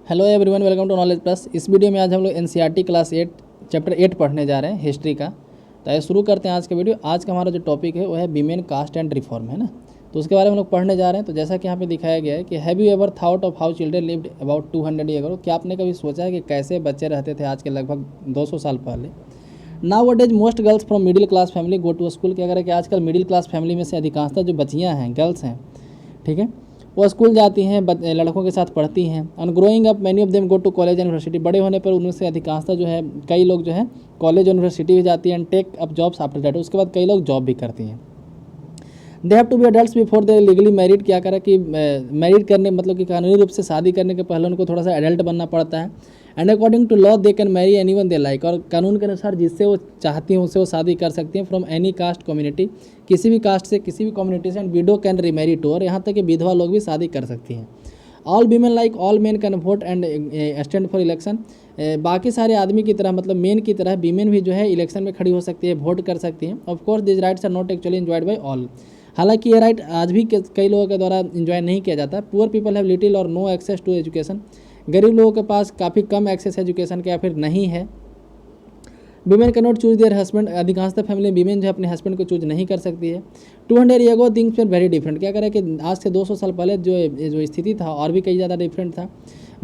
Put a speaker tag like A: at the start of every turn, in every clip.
A: Hello everyone, welcome to knowledge plus. इस video में आज हम लोग एनसीईआरटी क्लास 8 चैप्टर 8 पढ़ने जा रहे हैं हिस्ट्री का। तो आइए शुरू करते हैं आज का वीडियो। आज का हमारा जो टॉपिक है वो है विमेन कास्ट एंड रिफॉर्म, है ना। तो उसके बारे में हम लोग पढ़ने जा रहे हैं। तो जैसा कि यहाँ पे दिखाया गया है कि have you ever thought of how children lived about 200 year ago. क्या आपने कभी सोचा है कि कैसे बच्चे रहते थे आज के लगभग 200 साल पहले। Now what is most girls from middle class family go to school. क्या करें कि आजकल मिडिल क्लास फैमिली में से अधिकांशतः जो बच्चियाँ हैं, गर्ल्स हैं, ठीक है, वो स्कूल जाती हैं, लड़कों के साथ पढ़ती हैं। And growing up many of them go to college and university. बड़े होने पर उनमें से अधिकांशतः जो है कई लोग जो है कॉलेज यूनिवर्सिटी भी जाती हैं। And take up jobs after that. उसके बाद कई लोग जॉब भी करती हैं। They have to be adult before they legally married. क्या करें कि मैरिड करने मतलब कि कानूनी रूप से शादी करने के पहले उनको थोड़ा सा एडल्ट बनना पड़ता है। And according to law they can marry anyone they like. और कानून के अनुसार जिससे वो चाहती हैं उससे वो शादी कर सकती हैं। फ्रॉम एनी कास्ट कम्युनिटी, किसी भी कास्ट से, किसी भी कम्युनिटी से। And widow can remarry too. और यहाँ तक कि विधवा लोग भी शादी कर सकती हैं। All women like all main can vote and stand for election. बाकी सारे आदमी की तरह मतलब मेन की तरह वीमेन भी जो है इलेक्शन में खड़ी हो सकती है, वोट कर सकती हैं। Of course this rights are not actually enjoyed by all. हालांकि ये राइट आज भी कई लोगों के द्वारा इंजॉय नहीं किया जाता। पुअर पीपल हैव लिटिल और नो एक्सेस टू एजुकेशन। गरीब लोगों के पास काफ़ी कम एक्सेस एजुकेशन का या फिर नहीं है। Women can not choose there husband. अधिकांशतः फैमिली वीमेन जो है अपने हस्बैंड को चूज नहीं कर सकती है। 200 year ago things were very different. क्या करें कि आज से 200 साल पहले जो स्थिति था और भी कई ज़्यादा डिफरेंट था।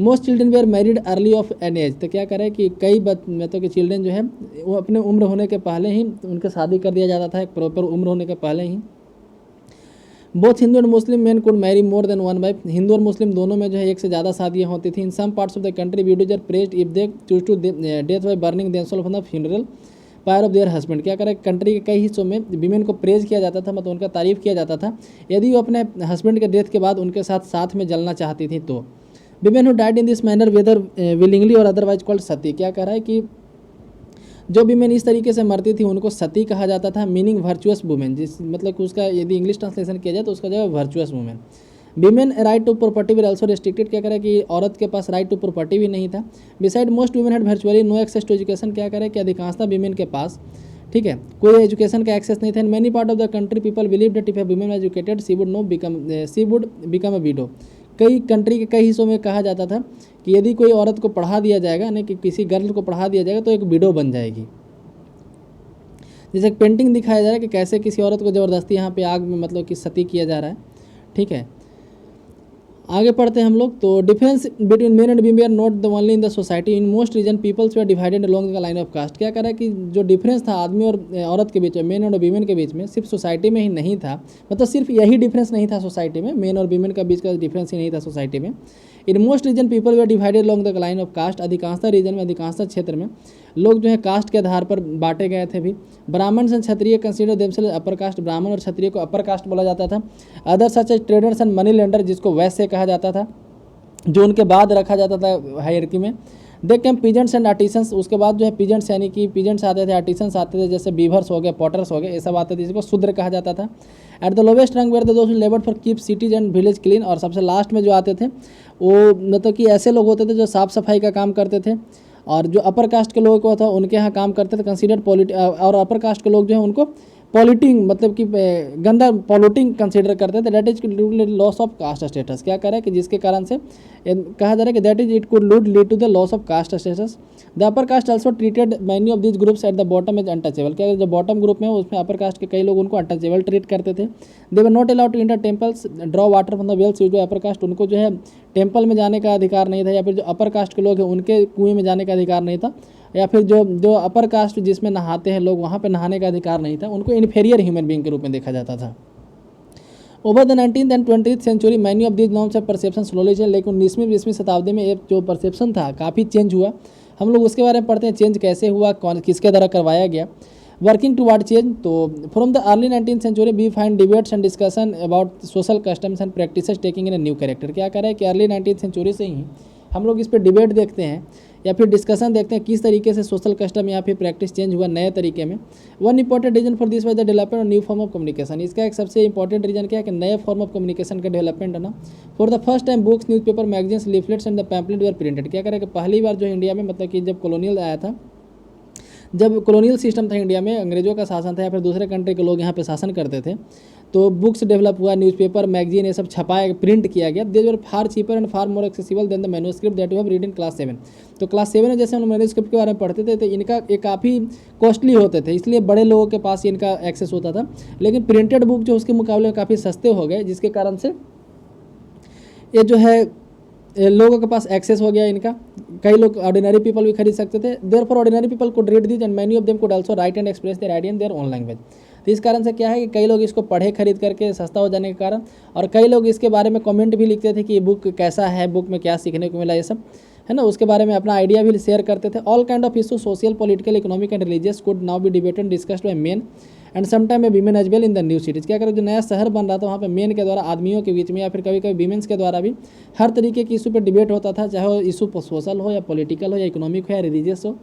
A: Most children were married early of an age. तो क्या करें कि कई मतलब कि चिल्ड्रन जो है वो अपने उम्र होने के पहले ही उनके शादी कर दिया जाता था, एक प्रॉपर उम्र होने के पहले ही। Both Hindu and Muslim man could marry more than one wife. Hindu और मुस्लिम दोनों में जो है एक से ज़्यादा शादियाँ होती थी। In some parts of the country widows are pressed if they choose to death by burning themselves on the funeral pyre of their husband. क्या करें, कंट्री के कई हिस्सों में वीमेन को प्रेज किया जाता था, मतलब उनका तारीफ किया जाता था यदि वो अपने हस्बैंड के डेथ के बाद उनके साथ में जलना चाहती थी तो। Women who died in this manner whether willingly और अदरवाइज कॉल्ड सती। क्या कह रहा है कि जो वीमेन इस तरीके से मरती थी उनको सती कहा जाता था। मीनिंग वर्चुअस वुमेन, जिस मतलब कि उसका यदि इंग्लिश ट्रांसलेशन किया जाए तो उसका जो है virtuous women. Women right to property were also restricted. क्या करें कि औरत के पास राइट टू प्रॉपर्टी भी नहीं था। Beside most women had virtually no access to education. क्या करें कि अधिकांशतः वीमेन के पास, ठीक है, कोई एजुकेशन का एक्सेस नहीं था। In many part of the country people believe that if A women educated she would become a window. कई कंट्री के कई हिस्सों में कहा जाता था कि यदि कोई औरत को पढ़ा दिया जाएगा, यानी कि किसी गर्ल को पढ़ा दिया जाएगा तो एक विडो बन जाएगी। जैसे एक पेंटिंग दिखाया जा रहा है कि कैसे किसी औरत को ज़बरदस्ती यहाँ पे आग में मतलब कि सती किया जा रहा है, ठीक है। आगे पढ़ते हैं हम लोग। तो difference between men and women are not the only in the society. In most region peoples were divided along the line of caste. क्या कह रहा है कि जो डिफरेंस था आदमी और औरत के बीच में, मेन और वीमेन के बीच में, सिर्फ सोसाइटी में ही नहीं था। मतलब सिर्फ यही डिफरेंस नहीं था सोसाइटी में, मेन और वीमेन का बीच का डिफरेंस ही नहीं था सोसाइटी में। In most region people were divided along the line of caste. अधिकांशतः रीजन में, अधिकांशतः क्षेत्र में लोग जो है कास्ट के आधार पर बांटे गए थे भी। Brahmin and Kshatriya consider themselves upper caste. Brahmin और क्षत्रिय को अपर कास्ट बोला जाता था। Other such as traders and money lender, जिसको वैश्य कहा जाता था, जो उनके बाद रखा जाता था हायरकी में। दे कैम पीजेंट्स एंड आर्टिसंस। उसके बाद जो है पीजेंट्स यानी कि पीजेंट्स आते थे, आर्टिसंस आते थे, जैसे बीवर्स हो गए, पॉटर्स हो गए, ये सब आते थे, जिसको शूद्र कहा जाता था। At the lowest rank were those who laboured for keep cities and village clean. और सबसे लास्ट में जो आते थे वो मतलब कि ऐसे लोग होते थे जो साफ़ सफाई का काम करते थे। और जो अपर कास्ट के लोगों को था उनके यहाँ काम करते थे कंसीडर और अपर कास्ट के लोग जो है उनको पॉलिटिंग मतलब कि गंदा पॉलिटिंग कंसीडर करते थे। That is loss of caste status. क्या करें कि जिसके कारण से कहा जा रहा है कि that is it could lead to the loss of caste status. The upper caste also treated many of this groups at the bottom is untouchable. क्या जो बॉटम ग्रुप में उसमें अपर कास्ट के कई लोग उनको अनटचेबल ट्रीट करते थे। They were not allowed to enter temples draw water from the wells. जो अपर कास्ट उनको जो है टेम्पल में जाने का अधिकार नहीं था, या फिर जो अपर कास्ट के लोग हैं उनके कुएं में जाने का अधिकार नहीं था, या फिर जो अपर कास्ट जिसमें नहाते हैं लोग वहाँ पे नहाने का अधिकार नहीं था। उनको इन्फीरियर ह्यूमन बीइंग के रूप में देखा जाता था। Over the 19th and 20th century many of these norms of perception slowly change. लेकिन 19वीं शताब्दी में एक जो परसेप्शन था काफ़ी चेंज हुआ। हम लोग उसके बारे में पढ़ते हैं, चेंज कैसे हुआ, कौन किसके द्वारा करवाया गया। Working toward change. तो from the early 19th century we find debates and discussion about social customs and practices taking in a new character. क्या कह रहा है कि अर्ली 19th सेंचुरी से ही हम लोग इस पर डिबेट देखते हैं या फिर डिस्कशन देखते हैं किस तरीके से सोशल कस्टम या फिर प्रैक्टिस चेंज हुआ नए तरीके में। One important reason for this was the development of new form of communication. इसका एक सबसे इंपॉर्टेंट रीजन क्या है कि नए फॉर्म ऑफ कम्युनिकेशन का डेवलपमेंट है ना। For the first time books, newspaper, magazines, leaflets and the pamphlet were printed. क्या करें कि पहली बार जो इंडिया में मतलब कि जब कॉलोनियल आया था जब कॉलोनियल सिस्टम था इंडिया में, अंग्रेजों का शासन था या फिर दूसरे कंट्री के लोग यहाँ पे शासन करते थे, तो बुक्स डेवलप हुआ, न्यूज़पेपर, मैगजीन, ये सब छपाया, प्रिंट किया गया। They were far cheaper and far more accessible than the manuscript that you have read in class 7। तो क्लास 7 में जैसे हम मैन्युस्क्रिप्ट के बारे में पढ़ते थे, तो इनका ये काफ़ी कॉस्टली होते थे, इसलिए बड़े लोगों के पास इनका एक्सेस होता था। लेकिन प्रिंटेड बुक जो उसके मुकाबले में काफ़ी सस्ते हो गए, जिसके कारण से ये जो है लोगों के पास एक्सेस हो गया इनका। कई लोग ऑर्डिनरी पीपल भी खरीद सकते थे। Therefore ordinary people could read this and many of them could also right and express their idea in their own language. तो इस कारण से क्या है कि कई लोग इसको पढ़े खरीद करके, सस्ता हो जाने के कारण, और कई लोग इसके बारे में कमेंट भी लिखते थे कि ये बुक कैसा है, बुक में क्या सीखने को मिला, ये सब है ना, उसके बारे में अपना आइडिया भी शेयर करते थे। All kind of issue, social, political, economic and religious could now be debated discussed by men and sometime women as well in the new cities. क्या करें, जो नया शहर बन रहा था वहाँ पे मेन के द्वारा, आदमियों के बीच में, या फिर कभी कभी वीमेंस के द्वारा भी हर तरीके की इशू पर डिबेट होता था, चाहे वो इशू सोशल हो या पॉलिटिकल हो या इकोनॉमिक हो या रिलीजियस हो।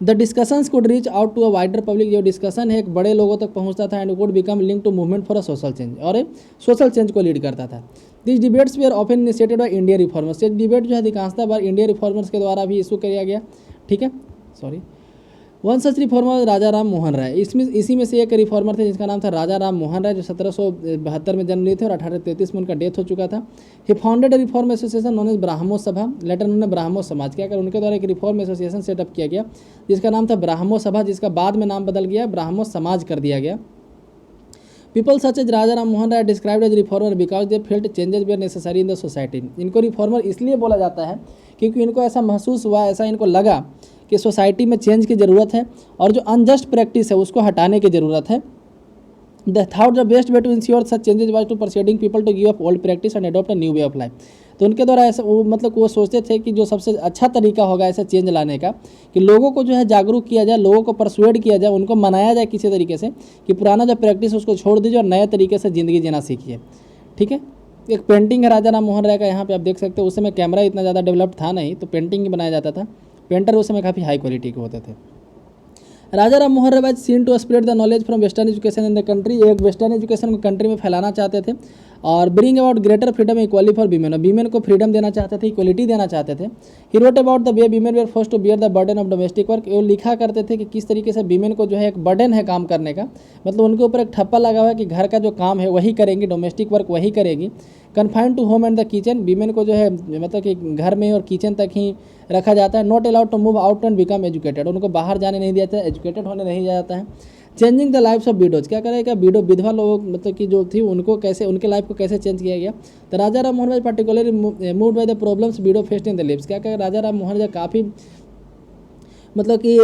A: The discussions could reach out to a wider public, जो डिस्कशन है एक बड़े लोगों तक पहुंचता था, and could become link to movement for a social change, और सोशल चेंज को लीड करता था। This debates were often initiated by Indian reformers. ये डिबेट जो है अधिकांशतः बार इंडियन रिफॉर्मर्स के द्वारा भी इशू किया गया, ठीक है, सॉरी। वन सच रिफॉर्मर राजा राम मोहन राय, इसमें इसी में से एक रिफॉर्मर थे जिसका नाम था राजा राम मोहन राय, जो 1772 में जन्म लिए थे और 1833 में उनका डेथ हो चुका था। He founded reform association known as Brahmo Sabha, later उन्होंने ब्राह्मो समाज, क्या कर उनके द्वारा एक रिफॉर्म एसोसिएशन सेटअप किया गया जिसका नाम था ब्राह्मो सभा, जिसका बाद में नाम बदल गया, ब्राह्मो समाज कर दिया गया। People such as Raja Ram Mohan Roy described as reformer because they felt changes were necessary in the society. इनको रिफॉर्मर इसलिए बोला जाता है क्योंकि इनको ऐसा महसूस हुआ, ऐसा इनको लगा कि सोसाइटी में चेंज की ज़रूरत है और जो अनजस्ट प्रैक्टिस है उसको हटाने की ज़रूरत है। The thought the best way to ensure such changes was to persuading people to give up old practice and adopt a new way of life. तो उनके द्वारा ऐसा वो सोचते थे कि जो सबसे अच्छा तरीका होगा ऐसा चेंज लाने का, कि लोगों को जो है जागरूक किया जाए, लोगों को परsuade किया जाए, उनको मनाया जाए किसी तरीके से कि पुराना जो प्रैक्टिस उसको छोड़ दीजिए और नए तरीके से ज़िंदगी जीना सीखिए, ठीक है। एक पेंटिंग है राजा राम मोहन राय का, यहाँ पे आप देख सकते हो। उस समय कैमरा इतना ज़्यादा डेवलप्ड था नहीं, तो पेंटिंग ही बनाया जाता था। पेंटर उस समय काफ़ी हाई क्वालिटी के होते थे। Raja Ram Mohan Roy was seen to spread the knowledge from western education in the country, एक वेस्टर्न एजुकेशन को कंट्री में फैलाना चाहते थे, और bring about greater freedom equally for women, और वीमेन को फ्रीडम देना चाहते थे, इक्वलिटी देना चाहते थे। He wrote about the way women were forced to bear the burden of domestic work, वो लिखा करते थे कि किस तरीके से वीमेन को जो है एक बर्डन है काम करने का, मतलब उनके ऊपर एक ठप्पा लगा हुआ है कि घर का जो काम है वही करेंगी, डोमेस्टिक वर्क वही करेगी। Confined to home and the kitchen, women को जो है मतलब कि घर में और किचन तक ही रखा जाता है। Not allowed to move out and become educated, उनको बाहर जाने नहीं दिया जाता है, एजुकेटेड होने नहीं दिया जाता है। Changing the lifes of widows, क्या करेगा, विधवा लोग मतलब कि जो थी उनको कैसे, उनके लाइफ को कैसे चेंज किया गया। तो Raja Ram Mohan Roy particularly moved by the problems widow faced in the lives, क्या करेगा, राजा राम मोहन राय काफ़ी मतलब कि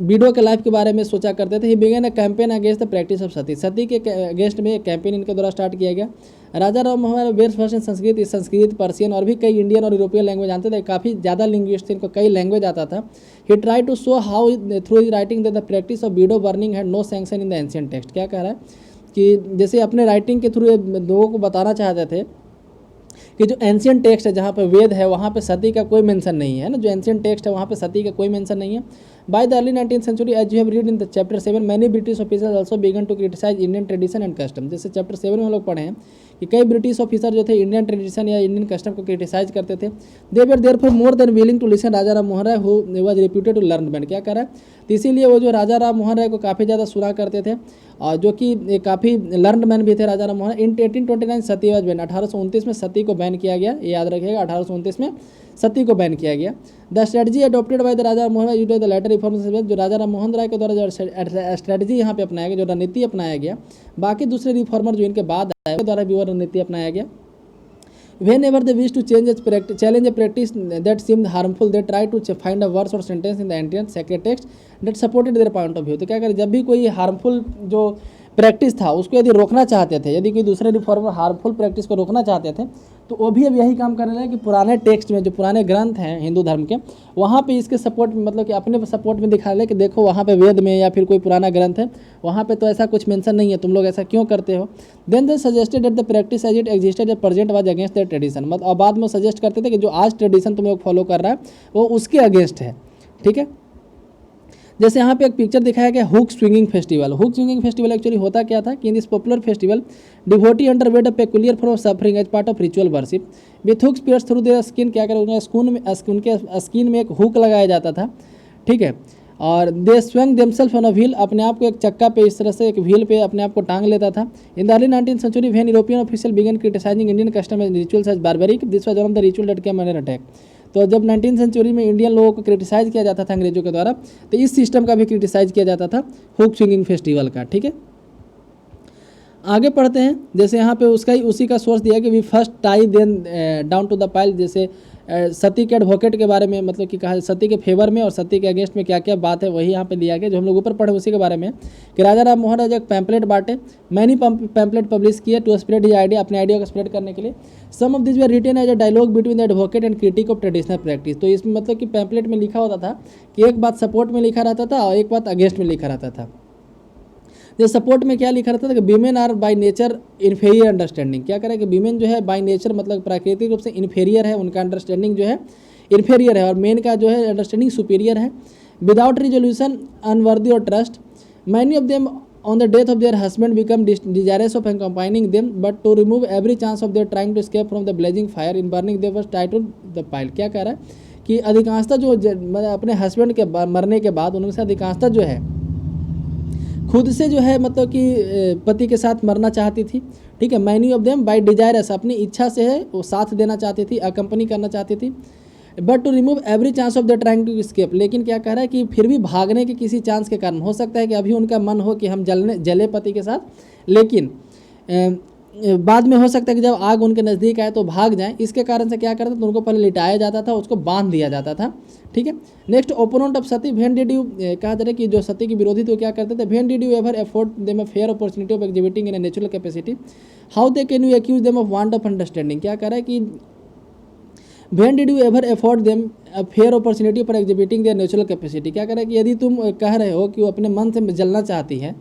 A: विडो के लाइफ के बारे में सोचा करते थे। He began a campaign against the practice of sati, sati के अगेंस्ट में एक कैंपेन इनके द्वारा स्टार्ट किया गया। राजा राम मोहन राय वेस्ट फर्स्ट इन संस्कृत, इस संस्कृत, पर्शियन और भी कई इंडियन और यूरोपियन लैंग्वेज जानते थे, काफ़ी ज़्यादा लिंग्विस्ट थे, इनको कई लैंग्वेज आता था। He try to show how through his writing the practice of widow burning had no sanction in the ancient text, क्या कह रहा है कि जैसे अपने राइटिंग के थ्रू लोगों को बताना चाहते थे कि जो एंशियंट टेक्स्ट है, जहाँ पे वेद है, वहाँ पे सती का कोई मेंशन नहीं है ना, जो एंशियंट टेक्स्ट है वहाँ पे सती का कोई मेंशन नहीं है। By the early 19th century, as you have read in the chapter 7, many British officers also began to criticise Indian tradition and custom. जैसे चैप्टर 7 में हम लोग पढ़े हैं कि कई ब्रिटिश ऑफिसर जो थे इंडियन ट्रेडिशन या इंडियन कस्टम को क्रिटिसाइज करते थे। They were therefore more than willing to listen Raja Ram Mohan Roy who was reputed to learn man, क्या कह रहा है, तो इसीलिए वो जो राजा राम मोहन राय को काफ़ी ज़्यादा सुना करते थे, और जो कि काफ़ी लर्नड मैन भी थे राजा राम मोहन। इन 1829 सती वाज बैन, 1829 में सती को बैन किया गया, ये याद रखिएगा, 1829 में सती को बैन किया गया। The strategy adopted by the Raja Mohan Roy the later reforms, जो राजा राम मोहन राय के द्वारा जो स्ट्रेटजी यहाँ पे अपनाया गया, जो रणनीति अपनाया गया, बाकी दूसरे रिफॉर्मर जो इनके बाद आए द्वारा भी वो रणनीति अपनाया गया। Whenever they wish to challenge a practice that seemed harmful, they try to find a verse or sentence in the ancient sacred text that supported their point of view। तो क्या करें, जब भी कोई हार्मफुल जो प्रैक्टिस था उसको यदि रोकना चाहते थे, यदि कोई दूसरे रिफॉर्मर हार्मफुल प्रैक्टिस को रोकना चाहते थे, तो वो भी अब यही काम करने लगे कि पुराने टेक्स्ट में, जो पुराने ग्रंथ हैं हिंदू धर्म के, वहाँ पे इसके सपोर्ट मतलब कि अपने सपोर्ट में दिखा ले कि देखो वहाँ पे वेद में या फिर कोई पुराना ग्रंथ है, वहाँ पे तो ऐसा कुछ मेंशन नहीं है, तुम लोग ऐसा क्यों करते हो। Then they suggested that the practice as it existed at present was against the tradition, मतलब और बाद में सजेस्ट करते थे कि जो आज ट्रेडिशन तुम लोग फॉलो कर रहा है वो उसके अगेंस्ट है, ठीक है। जैसे यहाँ पे एक पिक्चर दिखाया गया hook swinging festival. Hook swinging festival actually होता क्या था कि in this popular festival devotee underwent a peculiar form of suffering as part of ritual worship with hooks pierce through their skin, क्या करें, उनके स्किन में एक हुक लगाया जाता था, ठीक है, और they swung themselves on a wheel, अपने आप को एक चक्का पे इस तरह से एक व्हील पे अपने आप को टांग लेता था। In the early 19th century when European official began criticising Indian custom and rituals as barbaric, this was one of the ritual that came under attack. तो जब 19th सेंचुरी में इंडियन लोगों को क्रिटिसाइज किया जाता था अंग्रेजों के द्वारा, तो इस सिस्टम का भी क्रिटिसाइज किया जाता था, हुक स्विंगिंग फेस्टिवल का। ठीक है, आगे पढ़ते हैं। जैसे यहाँ पे उसका ही उसी का सोर्स दिया कि we first tie then down to the pile, जैसे सती के एडवोकेट के बारे में, मतलब कि कहा सती के फेवर में और सती के अगेंस्ट में क्या क्या बात है वही यहाँ पे दिया गया, जो हम लोग ऊपर पढ़े उसी के बारे में। कि राजा राम मोहन राय एक पैम्पलेट बांटे, मैनी पैम्पलेट पब्लिश किए टू स्प्रेड हिज आइडिया, अपने आइडिया को स्प्रेड करने के लिए। Some of this were written as a dialogue between the advocate and critic of traditional practice. तो इसमें मतलब कि पैम्पलेट में लिखा होता था कि एक बात सपोर्ट में लिखा रहता था और एक बात अगेंस्ट में लिखा रहता था। जो सपोर्ट में क्या लिखा रहता था कि women are by nature inferior understanding, क्या करें कि वीमेन जो है बाय नेचर मतलब प्राकृतिक रूप से इन्फेरियर है, उनका अंडरस्टैंडिंग जो है इन्फेरियर है, और मेन का जो है अंडरस्टैंडिंग सुपीरियर है। विदाउट रिजोल्यूशन अनवर्दी और trust, many of them on the death of their husband become desirous of accompanying them, but to remove every chance of their trying to escape from the blazing fire in burning they was tied to the pile. क्या कह रहा है कि अधिकांशता जो मतलब अपने husband के मरने के बाद उनमें से अधिकांशता जो है खुद से जो है मतलब कि पति के साथ मरना चाहती थी। ठीक है, many of them by desirous, अपनी इच्छा से है वो साथ देना चाहती थी, अकम्पनी करना चाहती थी। But to remove every chance of the trying to escape, लेकिन क्या कह रहा है कि फिर भी भागने के किसी चांस के कारण, हो सकता है कि अभी उनका मन हो कि हम जले पति के साथ, लेकिन बाद में हो सकता है कि जब आग उनके नज़दीक आए तो भाग जाएं। इसके कारण से क्या करता था, तो उनको पहले लिटाया जाता था, उसको बांध दिया जाता था। ठीक है, next opponent of Sati, when did you, कहा जा रहा है कि जो सती की विरोधी थे क्या करते थे, when did you ever afford them a fair opportunity of exhibiting in a natural capacity, how they can you accuse them of want of understanding. क्या कह रहा है कि when did you ever afford them a fair opportunity for exhibiting their natural capacity. क्या कह रहा है कि यदि तुम कह रहे हो कि वो अपने मन से जलना चाहती है,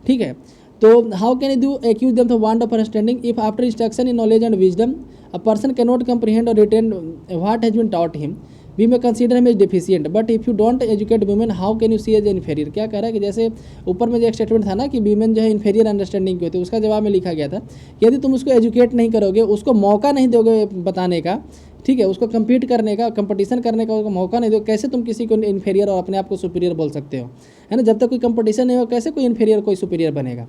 A: ठीक है, तो how can you accuse them for want of understanding if after instruction in knowledge and wisdom a person can not comprehend or retain what has been taught him, we may consider him as deficient, but if you don't educate women how can you see as inferior. क्या कह रहा है कि जैसे ऊपर में जो एक स्टेटमेंट था ना कि वीमेन जो है इन्फेरियर अंडरस्टैंडिंग की होती है, उसका जवाब में लिखा गया था कि यदि तुम उसको एजुकेट नहीं करोगे, उसको मौका नहीं दोगे बताने का, ठीक है, उसको कम्पीट करने का, कंपटीशन करने का उसको मौका नहीं दो, कैसे तुम किसी को इन्फेरियर और अपने आप को सुपीरियर बोल सकते हो, है ना। जब तक कोई कंपटीशन नहीं हो कैसे कोई इन्फेरियर कोई सुपीरियर बनेगा।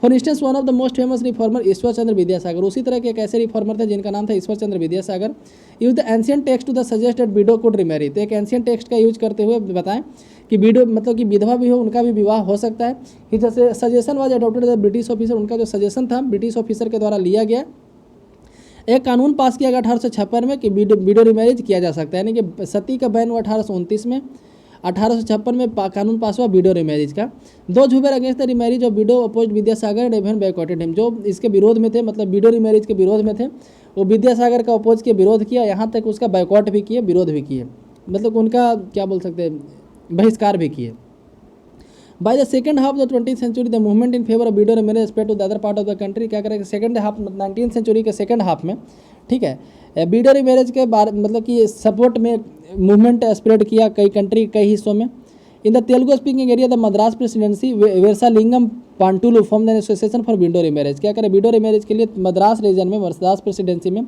A: For instance one of the most famous reformer Ishwar Chandra Vidyasagar, उसी तरह के एक ऐसे रिफॉर्मर थे जिनका नाम था Ishwar Chandra Vidyasagar. Use the ancient text to the suggest that widow could remarry, तो एक एंशियंट टेक्स्ट का यूज करते हुए बताएं कि विडो मतलब कि विधवा भी हो उनका भी विवाह हो सकता है। His suggestion was adopted the British officer, उनका जो सजेशन था ब्रिटिश ऑफिसर के द्वारा लिया गया। एक कानून पास किया गया 1856 में कि विडो रिमैरिज किया जा सकता है, यानी कि सती का बैन हुआ 1829 में, 1856 में कानून पास हुआ विडो रिमैरिज का। Those who were against the remarriage of widow opposed Vidyasagar and even boycotted him, जो इसके विरोध में थे, मतलब विडो रिमैरिज के विरोध में थे, वो विद्यासागर का अपोज के विरोध किया, यहाँ तक उसका बैकॉट भी किए, विरोध भी किए, मतलब उनका क्या बोल सकते हैं बहिष्कार भी किए। By the second half of the 20th century, the movement in favor of widow remarriage spread to the other part of the country। क्या करें सेकंड हाफ 19th सेंचुरी के सेकंड हाफ में, ठीक है, विडो रिमैरिज के बारे मतलब कि सपोर्ट में मूवमेंट स्प्रेड किया कई कंट्री कई हिस्सों में। In the Telugu speaking area the Madras presidency Veeresalingam Pantulu form the association for widow remarriage. क्या करें विडो रिमैरिज के लिए मद्रास रीजन में, मद्रास प्रेसिडेंसी में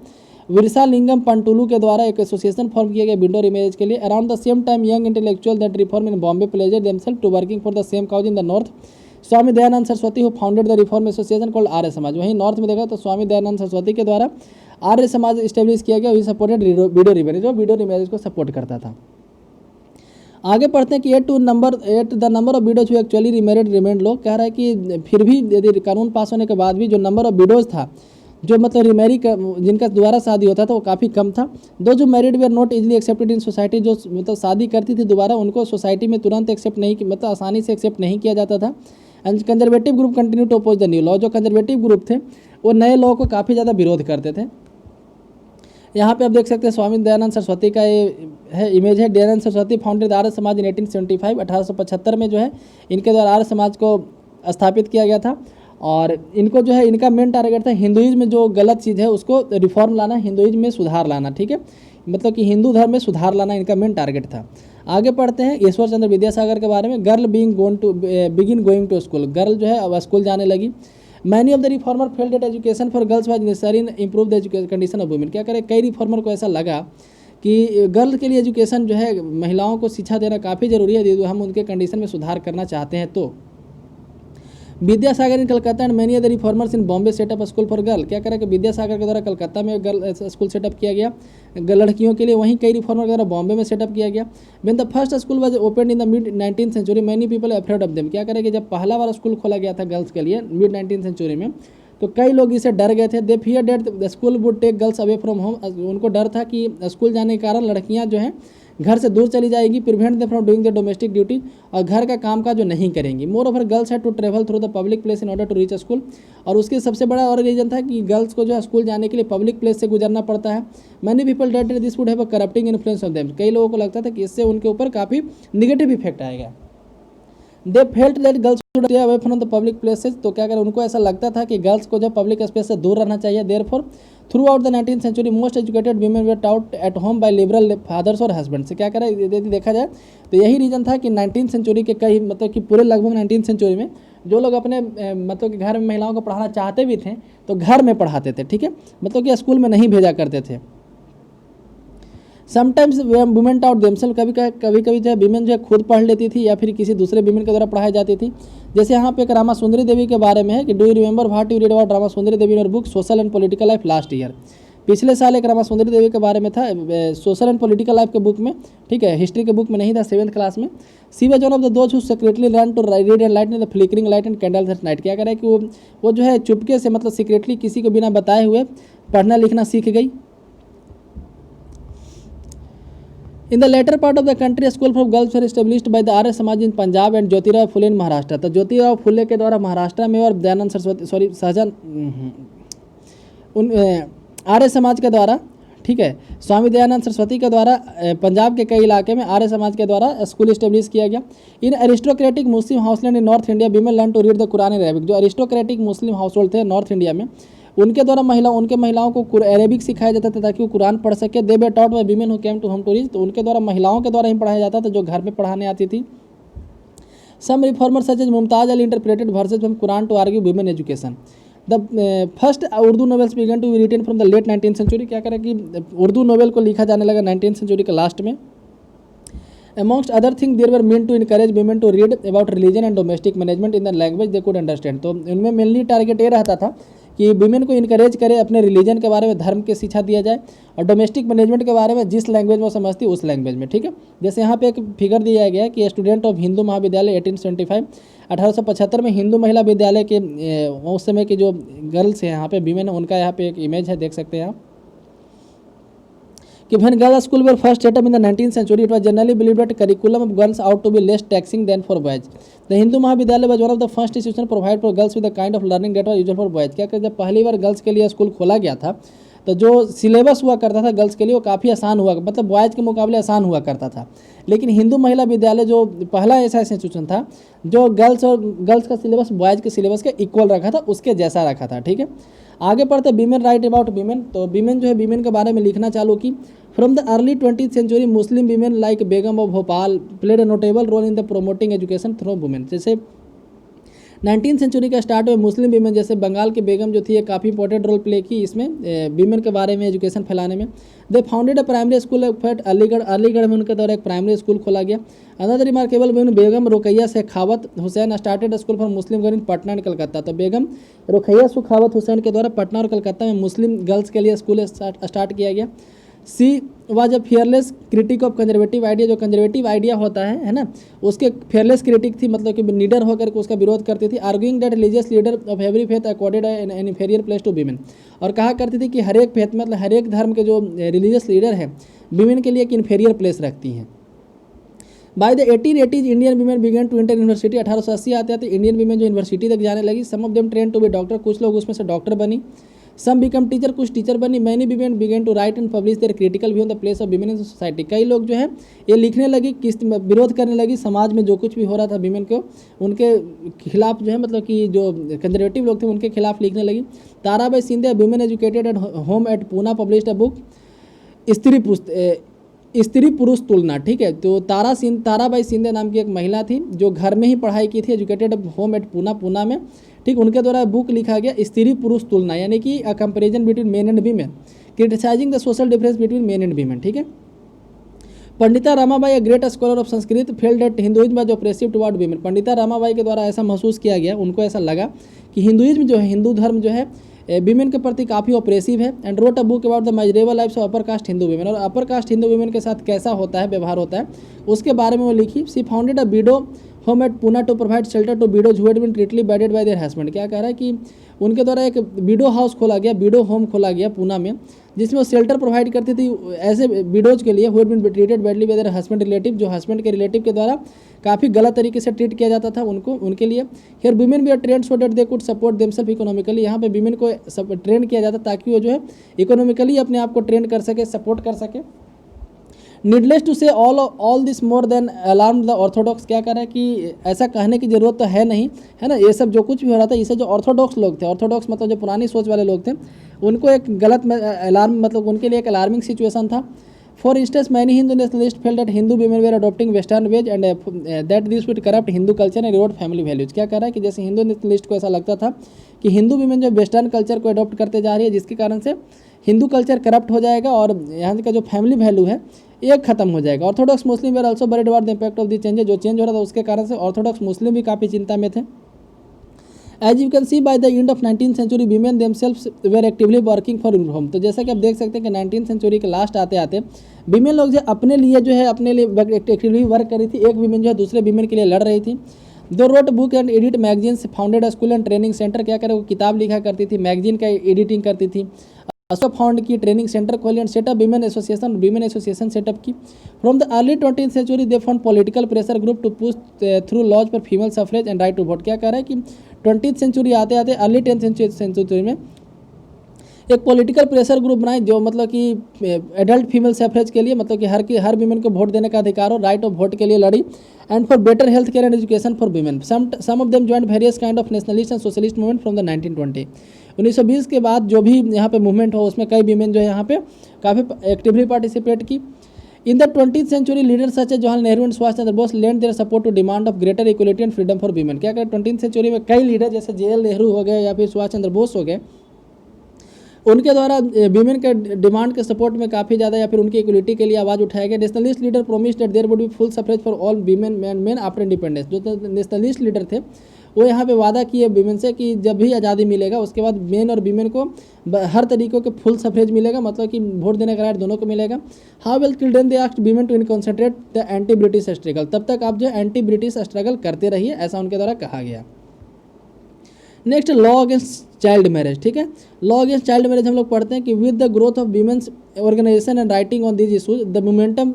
A: विरसालिंगम पंटुलू के द्वारा एक एसोसिएशन फॉर्म किया गया विडो रिमैरिज के लिए। Around the same time young intellectual that reform in Bombay pledged themselves to working for the same cause in the north. Swami Dayanand Saraswati who founded the reform association called Arya Samaj. वहीं north में देखा तो स्वामी दयानंद सरस्वती के द्वारा आर्य समाज इस्टेब्लिश किया गया, वी सपोर्टेड विडो रिमैरिज, जो widow remarriage को सपोर्ट करता था। आगे पढ़ते हैं कि 8 the number of widows who actually remarried remained low. कह रहा है कि फिर भी यदि कानून पास होने के बाद भी जो नंबर ऑफ विडोज था, जो मतलब रिमैरी जिनका दोबारा शादी होता था वो काफ़ी कम था। दो जो मैरिड वे are not easily accepted in society, जो मतलब शादी करती थी दोबारा उनको सोसाइटी में तुरंत एक्सेप्ट नहीं, मतलब आसानी से एक्सेप्ट नहीं किया जाता था। And conservative group continue to oppose the new law, जो कंजर्वेटिव ग्रुप थे वो नए लॉ को काफ़ी ज़्यादा विरोध करते थे। यहाँ पे आप देख सकते हैं स्वामी दयानंद सरस्वती का ये है इमेज है। दयानंद सरस्वती फाउंडेड आर्य समाज इन 1875, 1875 में जो है इनके द्वारा आर्य समाज को स्थापित किया गया था। और इनको जो है इनका मेन टारगेट था हिंदुइज्म में जो गलत चीज़ है उसको रिफॉर्म लाना, हिंदुइज्म में सुधार लाना, ठीक है, मतलब कि हिंदू धर्म में सुधार लाना इनका मेन टारगेट था। आगे पढ़ते हैं ईश्वर चंद्र विद्यासागर के बारे में। Girl begin going to school, girl जो है अब स्कूल जाने लगी। Many of the reformer felt that education for girls was necessary in improve the education condition of women. क्या करें कई रिफॉर्मर को ऐसा लगा कि गर्ल के लिए एजुकेशन जो है, महिलाओं को शिक्षा देना काफ़ी ज़रूरी है यदि हम उनके कंडीशन में सुधार करना चाहते हैं तो। Vidyasagar in Calcutta and many other reformers in Bombay set up school for girl. क्या करें कि विद्यासागर के द्वारा कलकत्ता में गर्ल स्कूल सेटअप किया गया लड़कियों के लिए, वहीं कई रिफॉर्मर के द्वारा बॉम्बे में सेटअप किया गया। When the first school was open in the mid 19th century many people afraid of them. क्या करें कि जब पहला वाला स्कूल खोला गया था गर्ल्स के लिए मिड 19th सेंचुरी में, तो कई लोग इसे डर गए थे। They fear that the school would take girls away from home. उनको डर था कि स्कूल जाने के कारण लड़कियां जो हैं घर से दूर चली जाएगी, prevent they from doing the domestic duty, और घर का काम का जो नहीं करेंगी। Moreover girls had to travel through the public place in order to reach school. और उसके सबसे बड़ा और रीजन था कि गर्ल्स को जो है स्कूल जाने के लिए पब्लिक प्लेस से गुजरना पड़ता है। Many people that this would have a corrupting influence of them. कई लोगों को लगता था कि इससे उनके ऊपर काफ़ी निगेटिव इफेक्ट आएगा। They felt that girls should stay away from the public places. तो क्या करें, उनको ऐसा लगता था कि गर्ल्स को जब पब्लिक स्पेस से दूर रहना चाहिए। Therefore throughout the 19th century most educated women were taught at home by liberal fathers और हस्बैंड। से क्या करें, यदि देखा जाए तो यही रीज़न था कि 19th सेंचुरी के कई मतलब कि पूरे लगभग 19th सेंचुरी में जो लोग अपने मतलब कि घर में महिलाओं को पढ़ाना चाहते भी थे तो घर में पढ़ाते थे, ठीक है, मतलब कि स्कूल में नहीं भेजा करते थे। समटाइम्स वुमेन टाउट देमसेल्फ, कभी कभी जो है वीमेन जो है खुद पढ़ लेती थी या फिर किसी दूसरे वीमेन के द्वारा पढ़ाई जाती थी। जैसे यहाँ पे एक रामा सुंदरी देवी के बारे में है कि do you remember what you read about Rama Sundari Devi in your book social and political life last year. पिछले साल एक रामा सुंदरी देवी के बारे में था सोशल एंड पॉलिटिकल लाइफ के बुक में, ठीक है, हिस्ट्री के बुक में नहीं था, 7th क्लास में। She was one of the those who secretly learn to read and write in the flickering light and candles at night. क्या करें कि वो जो है चुपके से मतलब सीक्रेटली किसी को बिना बताए हुए पढ़ना लिखना सीख गई। In the later part of the country school for girls were established by the Arya Samaj in Punjab and Jyotirao Phule in Maharashtra. तो ज्योतिराव फुले के द्वारा महाराष्ट्र में और दयानंद सरस्वती उन आर्य समाज के द्वारा, ठीक है, स्वामी दयानंद सरस्वती के द्वारा पंजाब के कई इलाके में आर्य समाज के द्वारा स्कूल इस्टेब्लिश किया गया। In aristocratic Muslim households in north India women learn to read the Quran in Arabic. जो एरिस्टोक्रेटिक मुस्लिम हाउस होल्ड थे नॉर्थ इंडिया में, उनके द्वारा उनके महिलाओं को अरेबिक सिखाया जाता था ताकि वो कुरान पढ़ सके। They were taught by women who came to home to reach. तो उनके द्वारा महिलाओं के द्वारा ही पढ़ाया जाता था जो घर में पढ़ाने आती थी। Some reformer such as Mumtaz Ali interpreted verses from Quran to argue women education. The first Urdu novels began to be written from the late 19th century. क्या करें कि उर्दू नॉवेल को लिखा जाने लगा 19th सेंचुरी के लास्ट में। Amongst other things, there were meant to encourage women to read about religion and domestic management in the language they could understand। तो इनमें मेनली टारगेट ये रहता था कि विमेन को इनकरेज करे, अपने रिलीजन के बारे में, धर्म की शिक्षा दिया जाए, और डोमेस्टिक मैनेजमेंट के बारे में जिस लैंग्वेज में वो समझती उस लैंग्वेज में, ठीक है। जैसे यहाँ पे एक फिगर दिया गया है कि स्टूडेंट ऑफ हिंदू महाविद्यालय 1875 1875 में हिंदू महिला विद्यालय के उस समय के जो गर्ल्स हैं यहाँ पे विमेन, उनका यहाँ पे एक इमेज है, देख सकते हैं आप कि when girls school were first set up in the 19th century, it was generally believed that curriculum of girls ought to be less taxing than for boys। The Hindu महाविद्यालय was one of the first institution provide for girls with the kind of learning that was usual for boys। क्या जब पहली बार girls के लिए school खोला गया था तो जो सिलेबस हुआ करता था गर्ल्स के लिए वो काफ़ी आसान हुआ, मतलब बॉयज़ के मुकाबले आसान हुआ करता था। लेकिन हिंदू महिला विद्यालय जो पहला ऐसा इंस्टीट्यूशन था जो गर्ल्स का सिलेबस बॉयज़ के सिलेबस के इक्वल रखा था, उसके जैसा रखा था, ठीक है। आगे पढ़ते वीमेन राइट अबाउट वीमेन। तो वीमेन जो है वीमेन के बारे में लिखना चालू की। From the early 20th century Muslim women like Begum of Bhopal played a notable role in the promoting education through women. जैसे 19th सेंचुरी का स्टार्ट हुआ मुस्लिम वीमेन, जैसे बंगाल की बेगम जो थी ये काफ़ी इंपॉर्टेंट रोल प्ले की इसमें वीमेन के बारे में एजुकेशन फैलाने में। They founded a primary school at Aligarh में उनके द्वारा एक प्राइमरी स्कूल खोला गया। Another remarkable women Begum Rukaiya Shekhawat Hussain started school for Muslim girl in Patna and Calcutta. तो बेगम रुकैया शेखावत हुसैन के द्वारा पटना और कलकत्ता में मुस्लिम गर्ल्स के लिए स्कूल स्टार्ट किया गया। She was a fearless critic of conservative idea. जो कंजर्वेटिव आइडिया होता है ना, उसके फियरलेस क्रिटिक थी, मतलब कि निडर होकर के उसका विरोध करती थी। Arguing that religious leader of every faith accorded an inferior place to women. और कहा करती थी कि हर एक फेथ मतलब हर एक धर्म के जो रिलीजियस लीडर है वीमेन के लिए एक इन्फीरियर प्लेस रखती हैं। By the 1880s Indian women began to enter university. 1880 आते आते इंडियन वीमेन जो यूनिवर्सिटी तक जाने लगी। Some of them train to be doctor, कुछ लोग उसमें से डॉक्टर बनी। सम बिकम टीचर, कुछ टीचर बनी। Many women began to write and publish their critical view on the place of women in society. कई लोग जो है ये लिखने लगी, किस विरोध करने लगी समाज में जो कुछ भी हो रहा था वीमेन को, उनके खिलाफ जो है, मतलब कि जो कंजर्वेटिव लोग थे उनके खिलाफ लिखने लगी। Tarabai Scindia women educated at home at Poona published a book स्त्री पुरुष तुलना, ठीक है। तो ताराबाई सिंधिया नाम की एक महिला थी जो घर में ही पढ़ाई की थी, एजुकेटेड होम एट पूना में, ठीक। उनके द्वारा बुक लिखा गया स्त्री पुरुष तुलना, यानी कि a comparison between men and women, criticising the social difference between men and women, ठीक है। Pandita Ramabai, a great scholar of Sanskrit, felt that Hinduism was oppressive toward women. Pandita Ramabai के द्वारा ऐसा महसूस किया गया, उनको ऐसा लगा कि हिंदुइज्म जो है, हिंदू धर्म जो है वीमेन के प्रति काफ़ी ऑप्रेसिव है। And wrote a book about the miserable lifes of upper caste Hindu women, और अपर कास्ट हिंदू वीमेन के साथ कैसा होता है, व्यवहार होता है, उसके बारे में वो लिखी। She founded a widow home at Poona to provide shelter to widows who had been treated badly by their husband. क्या कह रहा है कि उनके द्वारा एक विडो हाउस खोला गया, विडो होम खोला गया पूना में, जिसमें वो शेल्टर प्रोवाइड करती थी ऐसे विडोज के लिए who had been treated badly by their husband relative, जो हस्बैंड के रिलेटिव के द्वारा काफ़ी गलत तरीके से ट्रीट किया जाता था उनको, उनके लिए। हियर वुमेन भी are trained so that they could support themself economically, यहाँ पे विमेन को ट्रेन किया जाता ताकि वो जो है इकोनॉमिकली अपने आप को ट्रेन कर सके, सपोर्ट कर सके। नीडलेस टू से all this more than alarm the Orthodox. क्या कर रहा है कि ऐसा कहने की जरूरत तो है नहीं, है ना, ये सब जो कुछ भी हो रहा था इससे जो ऑर्थोडॉक्स लोग थे, ऑर्थोडॉक्स मतलब जो पुरानी सोच वाले लोग थे, उनको एक गलत अलार्म, मतलब उनके लिए एक अलार्मिंग सिचुएशन था। For instance many Hindu nationalist felt that Hindu women were adopting western ways and that this would corrupt Hindu culture and erode family values. क्या कर रहा है कि जैसे हिंदू नेशनलिस्ट को ऐसा लगता था कि हिंदू वीमेन जो वेस्टर्न कल्चर को अडॉप्ट करते जा रही है, जिसके कारण से हिंदू कल्चर करप्ट हो जाएगा और यहाँ का जो फैमिली वैल्यू है ये खत्म हो जाएगा। Orthodox Muslim were also worried about the impact of the changes, जो चेंज हो रहा था उसके कारण से ऑर्थोडॉक्स मुस्लिम भी काफ़ी चिंता में थे। As you can see by the end of 19th century women themselves were actively working for reform. तो जैसा कि आप देख सकते हैं कि 19th सेंचुरी के लास्ट आते आते वीमेन लोग जो अपने लिए जो है अपने लिए एक्टिवली वर्क कर रही थी। एक वीमेन जो है दूसरे वीमेन के लिए लड़ रही थी। दो wrote book and edit magazines, founded school and training centre. क्या करे, वो किताब लिखा करती थी, मैगजीन का एडिटिंग करती थी, फाउंड की, ट्रेनिंग सेंटर खोली and set up women association set up की। From the early 20th century they found political pressure group to push through laws for female suffrage and right to vote. क्या कह रहा है कि 20th सेंचुरी आते आते अर्ली 10th सेंचुरी में एक पॉलिटिकल प्रेशर ग्रुप बनाए जो मतलब कि एडल्ट फीमेल सफरेज के लिए, मतलब कि हर वीमेन को वोट देने का अधिकार हो, राइट ऑफ वोट के लिए लड़ी। And for better health care and education for women. Some of them joined various kind of nationalist and socialist movement from the 1920। 1920 के बाद जो भी यहाँ पे मूवमेंट हो उसमें कई वीमेन जो है यहाँ पे काफ़ी एक्टिवली पार्टिसिपेट की। In the 20th century leader such Jawaharlal Nehru and Subhash Chandra Bose lend their support to demand of greater equality and freedom for women. क्या करें, 20th सेंचुरी में कई लीडर जैसे JL नेहरू हो गए या फिर सुभाष चंद्र बोस हो गए, उनके द्वारा वीमेन के डिमांड के सपोर्ट में काफ़ी ज़्यादा या फिर उनकी इक्वलिटी के लिए आवाज़ उठाया गया। Nationalist leader promise that there would be full suffrage for all women man after independence. जो नेशनलिस्ट लीडर थे वो यहाँ पे वादा किए वीमेन से कि जब भी आज़ादी मिलेगा उसके बाद मेन और वीमेन को हर तरीक़ों के फुल सफरेज मिलेगा, मतलब कि वोट देने का राइट दोनों को मिलेगा। However till then they asked women to concentrate the anti British struggle. तब तक आप जो एंटी ब्रिटिश स्ट्रगल करते रहिए, ऐसा उनके द्वारा कहा गया। Next, law against child marriage. ठीक है, लॉ अगेंस्ट चाइल्ड मैरिज हम लोग पढ़ते हैं कि with the growth of women's organisation and writing on this issues the momentum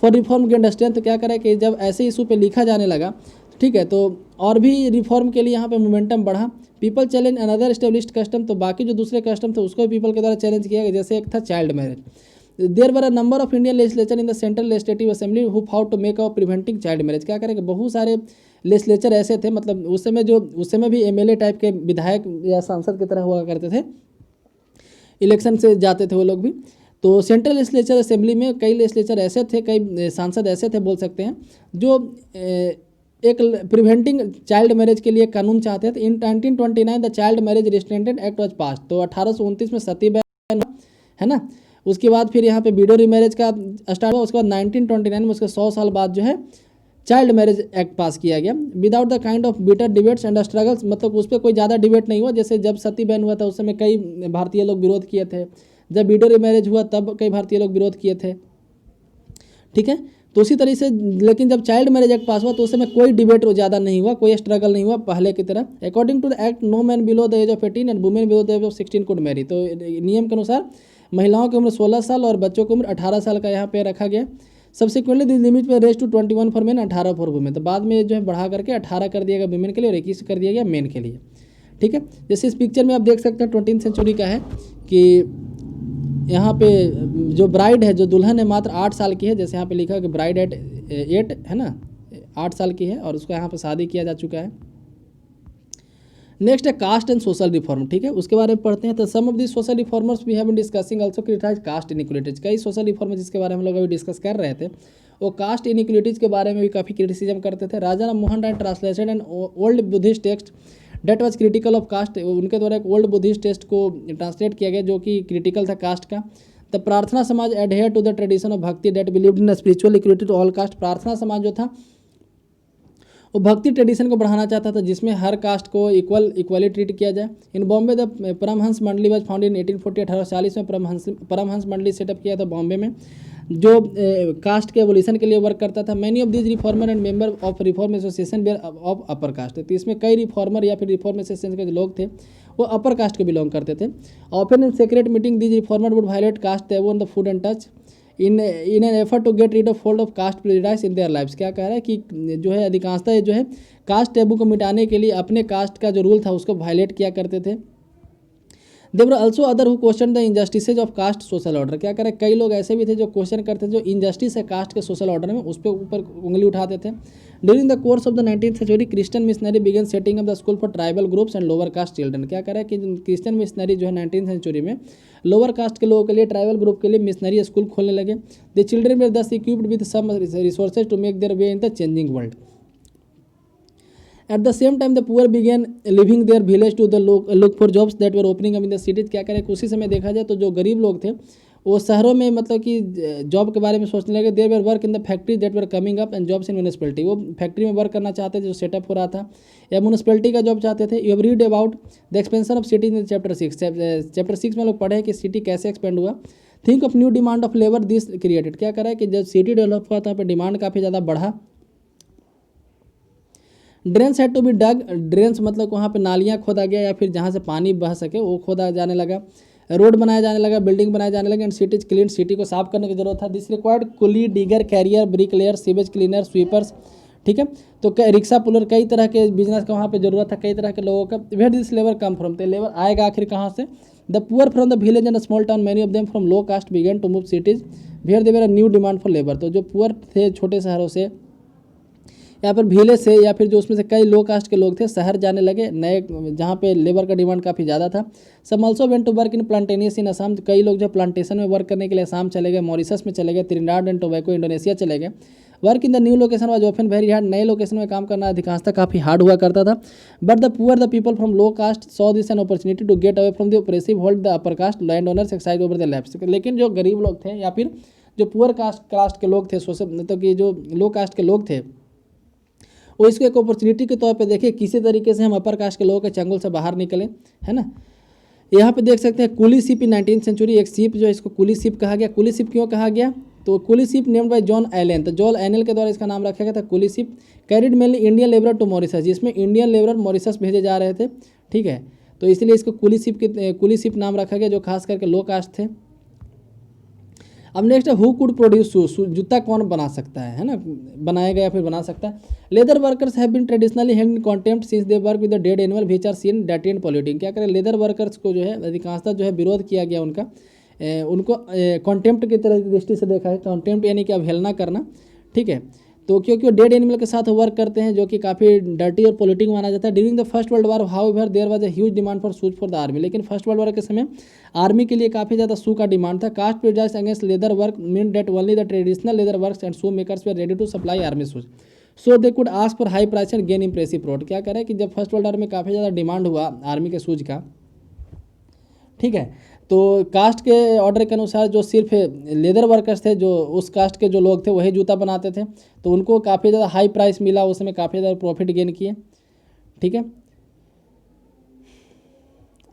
A: for reform gained strength. क्या करें कि जब ऐसे इशू पे लिखा जाने लगा, ठीक है, तो और भी रिफॉर्म के लिए यहाँ पे मोमेंटम बढ़ा। People challenge another established custom, तो बाकी जो दूसरे कस्टम थे उसको पीपल के द्वारा चैलेंज किया गया, जैसे एक था child marriage. There were a number of Indian legislature in the central legislative assembly who fought to make up preventing child marriage. क्या करें कि बहुत सारे लेजिस्लेचर ऐसे थे, मतलब उस समय भी MLA टाइप के विधायक या सांसद की तरह हुआ करते थे, इलेक्शन से जाते थे वो लोग भी। तो सेंट्रल लेजिस्लेचर असेंबली में कई लेजिस्लेचर ऐसे थे, कई सांसद ऐसे थे बोल सकते हैं, जो एक प्रिवेंटिंग चाइल्ड मैरिज के लिए कानून चाहते थे। In 1929 the child marriage restrained act was pass. तो 1829 में सती बैन, है ना। उसके बाद फिर यहाँ पे विडो रीमैरिज का स्टार्ट हुआ। उसके बाद 1929 में उसके 100 साल बाद जो है चाइल्ड मैरिज एक्ट पास किया गया। Without the kind of bitter debates and struggles, मतलब उस पर कोई ज़्यादा डिबेट नहीं हुआ। जैसे जब सती बैन हुआ था उस समय कई भारतीय लोग विरोध किए थे, जब विडो रीमैरिज हुआ तब कई भारतीय लोग विरोध किए थे, ठीक है। तो उसी तरीके से, लेकिन जब चाइल्ड मैरिज एक्ट पास हुआ तो उस समय कोई डिबेट ज़्यादा नहीं हुआ, कोई स्ट्रगल नहीं हुआ पहले की तरह। According to the act no man below the age of 18 and women below the age of 16 could marry. तो नियम के अनुसार महिलाओं की उम्र 16 साल और बच्चों की उम्र 18 साल का यहाँ पे रखा गया। सब्सिक्वेंटली दिस लिमिट में raised to 21 for men 18 for women. तो बाद में जो है बढ़ा करके 18 कर दिया गया वुमेन के लिए और 21 कर दिया गया मेन के लिए, ठीक है। जैसे इस पिक्चर में आप देख सकते हैं 20th सेंचुरी का है कि यहाँ पे जो ब्राइड है, जो दुल्हन है, मात्र 8 साल की है। जैसे यहाँ पे लिखा है कि ब्राइड एट 8 है ना, 8 साल की है और उसको यहाँ पे शादी किया जा चुका है। नेक्स्ट है कास्ट एंड सोशल रिफॉर्म, ठीक है, उसके बारे में पढ़ते हैं। तो some of the social reformers we have been discussing also criticise caste inequalities. कई सोशल रिफॉर्मर जिसके बारे में हम लोग अभी डिस्कस कर रहे थे वो कास्ट इनइक्वालिटीज के बारे में भी काफ़ी क्रिटिसिज्म करते थे। Raja Ram Mohan Roy translated and old Buddhist text that was critical of caste. उनके द्वारा एक ओल्ड बुद्धिस्ट टेक्स्ट को ट्रांसलेट किया गया जो कि क्रिटिकल था कास्ट का। The Prarthana Samaj adhered to the tradition of bhakti that believed in spiritual equality to all caste. Prarthana Samaj जो था वो भक्ति ट्रेडिशन को बढ़ाना चाहता था जिसमें हर कास्ट को इक्वली ट्रीट किया जाए। इन बॉम्बे द परमहंस मंडली वाज फाउंड इन 1840। 1840 में परमहंस मंडली सेटअप किया था बॉम्बे में, जो कास्ट के एवोल्यूशन के लिए वर्क करता था। Many of this reformer and member of reform association were of upper caste. तो इसमें कई रिफॉर्मर या फिर रिफॉर्म एसोसिएशन के जो लोग थे वो अपर कास्ट को बिलोंग करते थे। Often in secret meeting this reformer would violate caste taboo on the food and touch in an effort to get rid of hold of caste prejudice in their lives. क्या कह रहा है कि जो है अधिकांशतः जो है कास्ट टैबू को मिटाने के लिए अपने कास्ट का जो रूल था उसको वायलेट किया करते थे। There were also other who question the injustices of caste social order. क्या करें, कई लोग ऐसे भी थे जो क्वेश्चन करते थे जो इनजस्टिस है कास्ट के सोशल ऑर्डर में, उस पर ऊपर उंगली उठाते थे। During the course of the 19th century Christian missionary began setting up the school for tribal groups and lower caste children. क्या करें कि क्रिश्चियन मिशनरी जो है 19th सेंचुरी में लोअर कास्ट के लोगों के लिए, ट्राइबल ग्रुप के लिए मिशनरी स्कूल खोलने लगे। The children were thus equipped with some resources to make their way in the changing world. At the same time, the poor began leaving their village to the look for jobs that were opening up in the cities। क्या करें, उसी समय देखा जाए तो जो गरीब लोग थे वो शहरों में मतलब कि जॉब के बारे में सोचने लगे। There were work in the factory that were coming up and jobs in municipality. वो फैक्ट्री में वर्क करना चाहते थे जो सेटअप हो रहा था, या म्यूनिसिपैलिटी का जॉब चाहते थे। You have read about the expansion of city in chapter 6। Chapter 6 में लोग पढ़े कि सिटी कैसे एक्सपेंड हुआ। Think of new demand of labour this created. क्या करा है कि जब सिटी डेवलप हुआ था वहाँ पर डिमांड काफ़ी ज़्यादा बढ़ा। Drains had to be dug. Drains मतलब वहाँ पे नालियाँ खोदा गया या फिर जहाँ से पानी बह सके वो खोदा जाने लगा। रोड बनाया जाने लगा, बिल्डिंग बनाए जाने लगे एंड सिटीज क्लीन। सिटी को साफ करने की जरूरत था। This required coolie, digger, carrier, bricklayer, sewage cleaner, sweepers. ठीक है, तो रिक्शा पुलर, कई तरह के बिजनेस का वहाँ पे जरूरत था, कई तरह के लोगों का। Where this labour come from, तो लेबर आएगा आखिर कहाँ से? The poor from the village and small town, many of them from low caste began to move cities where there a new demand for labour. तो जो poor थे छोटे शहरों से या फिर विलेज से या फिर जो उसमें से कई लो कास्ट के लोग थे शहर जाने लगे, नए जहाँ पे लेबर का डिमांड काफ़ी ज़्यादा था। Some also went to work in plantations in Assam. कई लोग जो प्लांटेशन में वर्क करने के लिए असम चले गए, मॉरिशस में चले गए, त्रिनिदाद एंड टोबैको इंडोनेशिया चले गए। Work in the new location was often very hard. नए लोकेशन में काम करना अधिकांशतः काफ़ी हार्ड हुआ करता था। But the poor the people from low caste saw this an opportunity to get away from the oppressive hold the upper caste land owners exercised over the labs. लेकिन जो गरीब लोग थे या फिर जो पुअर कास्ट के लोग थे, सोशल मतलब कि जो लो कास्ट के लोग थे, वो इसको एक अपॉर्चुनिटी के तौर पे देखे किसी तरीके से हम अपर कास्ट के लोगों के चंगुल से बाहर निकले, है ना। यहाँ पे देख सकते हैं कुली शिप इन 19th सेंचुरी। एक शिप जो है इसको कुली शिप कहा गया। कुली शिप क्यों कहा गया? तो coolie ship named by John Allen. तो जॉन एलन के द्वारा इसका नाम रखा गया था coolie ship. Carried mainly Indian labour to Mauritius, जिसमें इंडियन लेबर मॉरिशस भेजे जा रहे थे। ठीक है, तो इसलिए इसको कुली शिप नाम रखा गया, जो खास करके लो कास्ट थे। अब नेक्स्ट है हु कुड प्रोड्यूस शूज। जूता कौन बना सकता है ना, बनाएगा या फिर बना सकता है। Leather workers have been traditionally held in contempt since they work with the dead animal which are seen dirty and polluting. क्या करें, लेदर वर्कर्स को जो है अधिकांशतः जो है विरोध किया गया उनका, उनको कॉन्टेम्प्ट की तरह की दृष्टि से देखा है। कॉन्टेम्प्ट यानी कि अवहेलना करना। ठीक है, तो क्योंकि वो डेड एनिमल के साथ वर्क करते हैं जो कि काफ़ी डर्टी और पॉल्यूटिंग माना जाता है। During the first world war however there was a huge demand for shoes for the army. लेकिन फर्स्ट वर्ल्ड वार के समय आर्मी के लिए काफ़ी ज़्यादा शू का डिमांड था। Caste prejudice against leather work mean that only the traditional leather works and shoe makers were ready to supply army shoes so they could ask for high price and gain impressive profit. क्या करें कि जब first world वार में काफ़ी ज़्यादा demand हुआ army के shoes का, ठीक है, तो कास्ट के ऑर्डर के अनुसार जो सिर्फ लेदर वर्कर्स थे, जो उस कास्ट के जो लोग थे वही जूता बनाते थे, तो उनको काफ़ी ज़्यादा हाई प्राइस मिला, उसमें काफ़ी ज़्यादा प्रॉफिट गेन किए। ठीक है,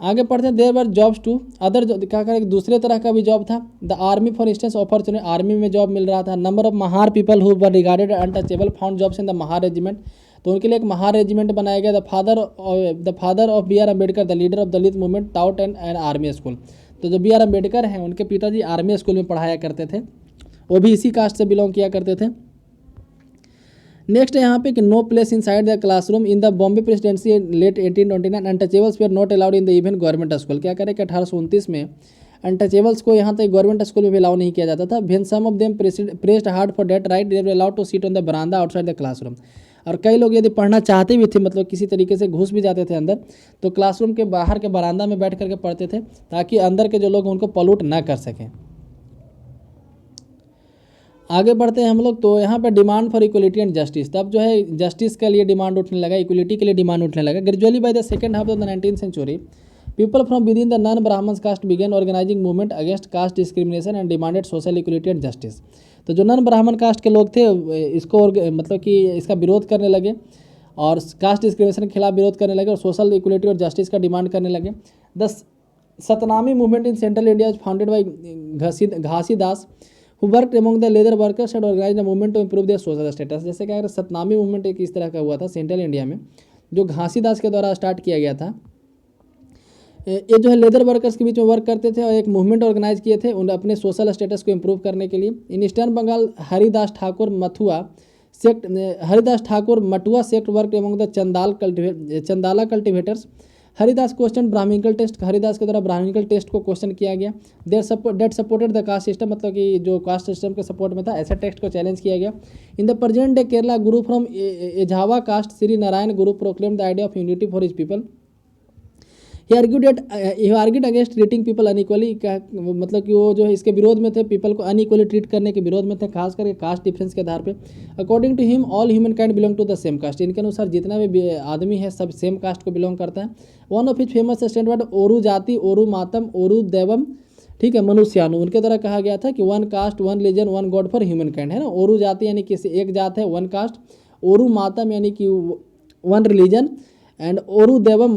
A: आगे पढ़ते हैं। There were jobs to other, क्या करें दूसरे तरह का भी जॉब था। The army for instance opportunity, army में जॉब मिल रहा था। Number of Mahar people who were regarded untouchable found jobs in the Mahar regiment. तो उनके लिए एक महार रेजिमेंट बनाया गया। The father of B R Ambedkar the leader of Dalit movement taught and army school. तो जो बी आर अम्बेडकर हैं उनके पिताजी आर्मी स्कूल में पढ़ाया करते थे, वो भी इसी कास्ट से बिलोंग किया करते थे। नेक्स्ट है यहाँ पे कि no place in side the classroom in the Bombay presidency late 1829 untouchables were not allowed in the even government school. क्या करें कि 1829 में अनटचेबल्स को यहाँ तक गवर्नमेंट स्कूल में भी अलाउ नहीं किया जाता था। When some of them pressed hard for that right they were allowed to sit on the बरामदा आउटसाइड द क्लासरूम। और कई लोग यदि पढ़ना चाहते भी थे, मतलब किसी तरीके से घुस भी जाते थे अंदर, तो क्लासरूम के बाहर के बरामदा में बैठ करके पढ़ते थे ताकि अंदर के जो लोग उनको पॉल्यूट ना कर सकें। आगे बढ़ते हैं हम लोग। तो यहाँ पे demand for equality and justice, तब जो है जस्टिस के लिए डिमांड उठने लगा, इक्वलिटी के लिए डिमांड उठने लगा। Gradually by the second half of the 19th century people from within the non Brahmin caste began organising movement against caste discrimination and demanded social equality and justice. तो जो non Brahmin cast के लोग थे इसको मतलब कि इसका विरोध करने लगे और कास्ट डिस्क्रिमिनेशन के खिलाफ विरोध करने लगे और सोशल इक्वलिटी और जस्टिस का डिमांड करने लगे। The Satnami movement in central India is founded by Ghasidas who worked among the leather workers and organised the movement to improve their social status. जैसे क्या सतनामी मूवमेंट एक इस तरह का हुआ था सेंट्रल इंडिया में, जो घासीदास के द्वारा स्टार्ट किया गया था। ये जो है लेदर वर्कर्स के बीच में वर्क करते थे और एक मूवमेंट ऑर्गेनाइज किए थे उन अपने सोशल स्टेटस को इम्प्रूव करने के लिए। In eastern Bengal Haridas Thakur Matua sect work among the Chandala cultivators. Haridas question Brahmanical text, Haridas के द्वारा ब्राह्मणिकल टेस्ट को क्वेश्चन किया गया। That supported the caste system, मतलब कि जो कास्ट सिस्टम के सपोर्ट में था ऐसे टेक्स्ट को चैलेंज किया गया। In the present day Kerala Guru from Ezhava cast Shri Narayan Guru proclaim the idea of unity for his people. he argued against treating people unequally, मतलब कि वो जो है इसके विरोध में थे, पीपल को अनइक्वली ट्रीट करने के विरोध में थे, खास करके कास्ट डिफरेंस के आधार पे। According to him all human kind belong to the same caste, इनके अनुसार जितना भी आदमी है सब सेम कास्ट को बिलोंग करता है। One of his famous standard oru jathi oru मातम ओरू देवम, ठीक है, मनुष्यानु, उनके द्वारा कहा गया था कि one cast one religion one God for human kind, है ना। ओरू जाति यानी कि एक जात है, वन कास्ट, ओरू मातम यानी कि वन रिलीजन, एंड ओरू देवम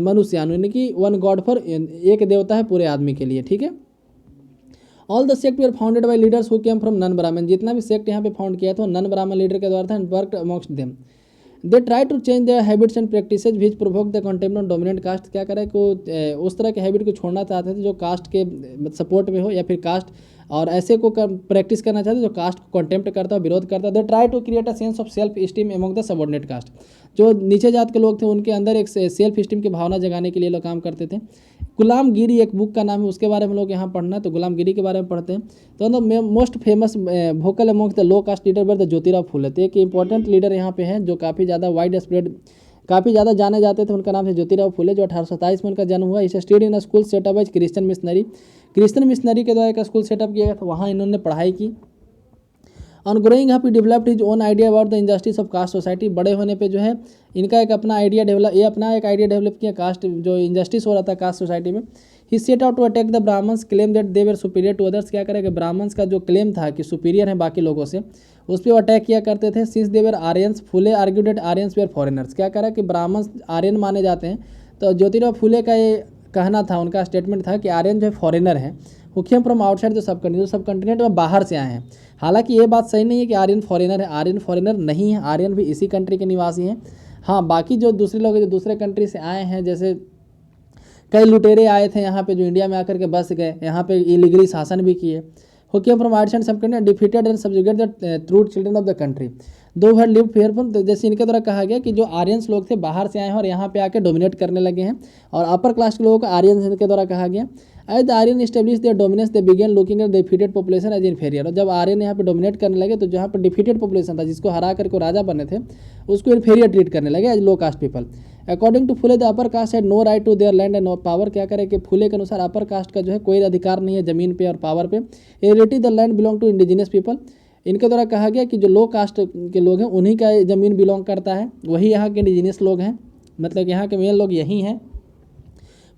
A: मनुष्यानु यानी कि वन गॉड फॉर, एक देवता है पूरे आदमी के लिए, ठीक है। All the sect were founded by leaders who came from non ब्राह्मण, जितना भी सेक्ट यहाँ पे फाउंड किया था नॉन ब्राह्मण लीडर के द्वारा था। And worked amongst them they try to change their habits and practices which provoke the contempt on dominant caste. क्या करे को उस तरह के हैबिट को छोड़ना चाहते थे जो कास्ट के सपोर्ट में हो या फिर कास्ट, और ऐसे को प्रैक्टिस करना चाहते जो कास्ट को कंटेम्प्ट करता हो, विरोध करता। They try to create a sense of self esteem among the subordinate caste, जो नीचे जात के लोग थे उनके अंदर एक सेल्फ स्टीम की भावना जगाने के लिए लोग काम करते थे। गुलामगिरी एक बुक का नाम है, उसके बारे में लोग यहाँ पढ़ना, तो गुलामगिरी के बारे में पढ़ते हैं। तो most famous vocal among the low caste leader were the Jyotirao Phule. तो एक इंपॉर्टेंट लीडर यहाँ पे है जो काफ़ी ज़्यादा वाइड स्प्रेड, काफ़ी ज़्यादा जाने जाते थे, उनका नाम है ज्योतिराव फूले, जो 1827 में उनका जन्म हुआ। इसे study in school setup as Christian missionary के द्वारा एक स्कूल सेटअप किया गया था, वहाँ इन्होंने पढ़ाई की। On growing up he developed his own idea about the injustice of caste society. बड़े होने पे जो है इनका एक अपना आइडिया डेवलप किया कास्ट, जो इंजस्टिस हो रहा था कास्ट सोसाइटी में। He set out to attack the Brahmans claim that they were superior to others. क्या करें कि ब्राह्मण्स का जो क्लेम था कि सुपीरियर है बाकी लोगों से, उस पर वो अटैक किया करते थे। Since they were Aryans, Phule argued that Aryans were foreigners. क्या करा कि ब्राह्मण आर्यन माने जाते हैं, तो ज्योतिराव फुले का ये कहना था, उनका स्टेटमेंट था कि आर्यन जो है फॉरेनर है, हुक्यम फ्रॉम आउटसाइड जो सब कंटिनेंट में बाहर से आए हैं। हालांकि ये बात सही नहीं है कि आर्यन फॉरेनर है, आर्यन फॉरेनर नहीं है, आर्यन भी इसी कंट्री के निवासी हैं। हाँ, बाकी जो दूसरे लोग जो दूसरे कंट्री से आए हैं, जैसे कई लुटेरे आए थे यहाँ पे जो इंडिया में आकर के बस गए, यहाँ पे इलीगली शासन भी किए। हुक्यम फ्रॉम आउटसाइड सब country defeated and subjugate the true children of the country दो हैड लिव्ड फेयरफुल। जैसे इनके द्वारा कहा गया कि जो आर्यंस लोग थे बाहर से आए हैं और यहाँ पे आके डोमिनेट करने लगे हैं, और अपर क्लास के लोगों को आर्यंस इनके द्वारा कहा गया। As the Aryan establish their dominance they began looking at defeated population as inferior. और जब आर्यन यहाँ पे डोमिनेट करने लगे तो जहाँ पर डिफीटेड पॉपुलेशन था, जिसको हरा करके राजा बने थे, उसको इन्फीरियर ट्रीट करने लगे as low caste people. According to Phule the upper caste had no right to their land and no power. क्या करे कि फुले के अनुसार अपर कास्ट का जो है कोई अधिकार नहीं है ज़मीन पे और पावर पे। Relative the land belong to indigenous people. इनके द्वारा कहा गया कि जो लो कास्ट के लोग हैं उन्हीं का ज़मीन बिलोंग करता है, वही यहाँ के इंडिजिनियस लोग हैं, मतलब यहाँ के मेन लोग यही हैं।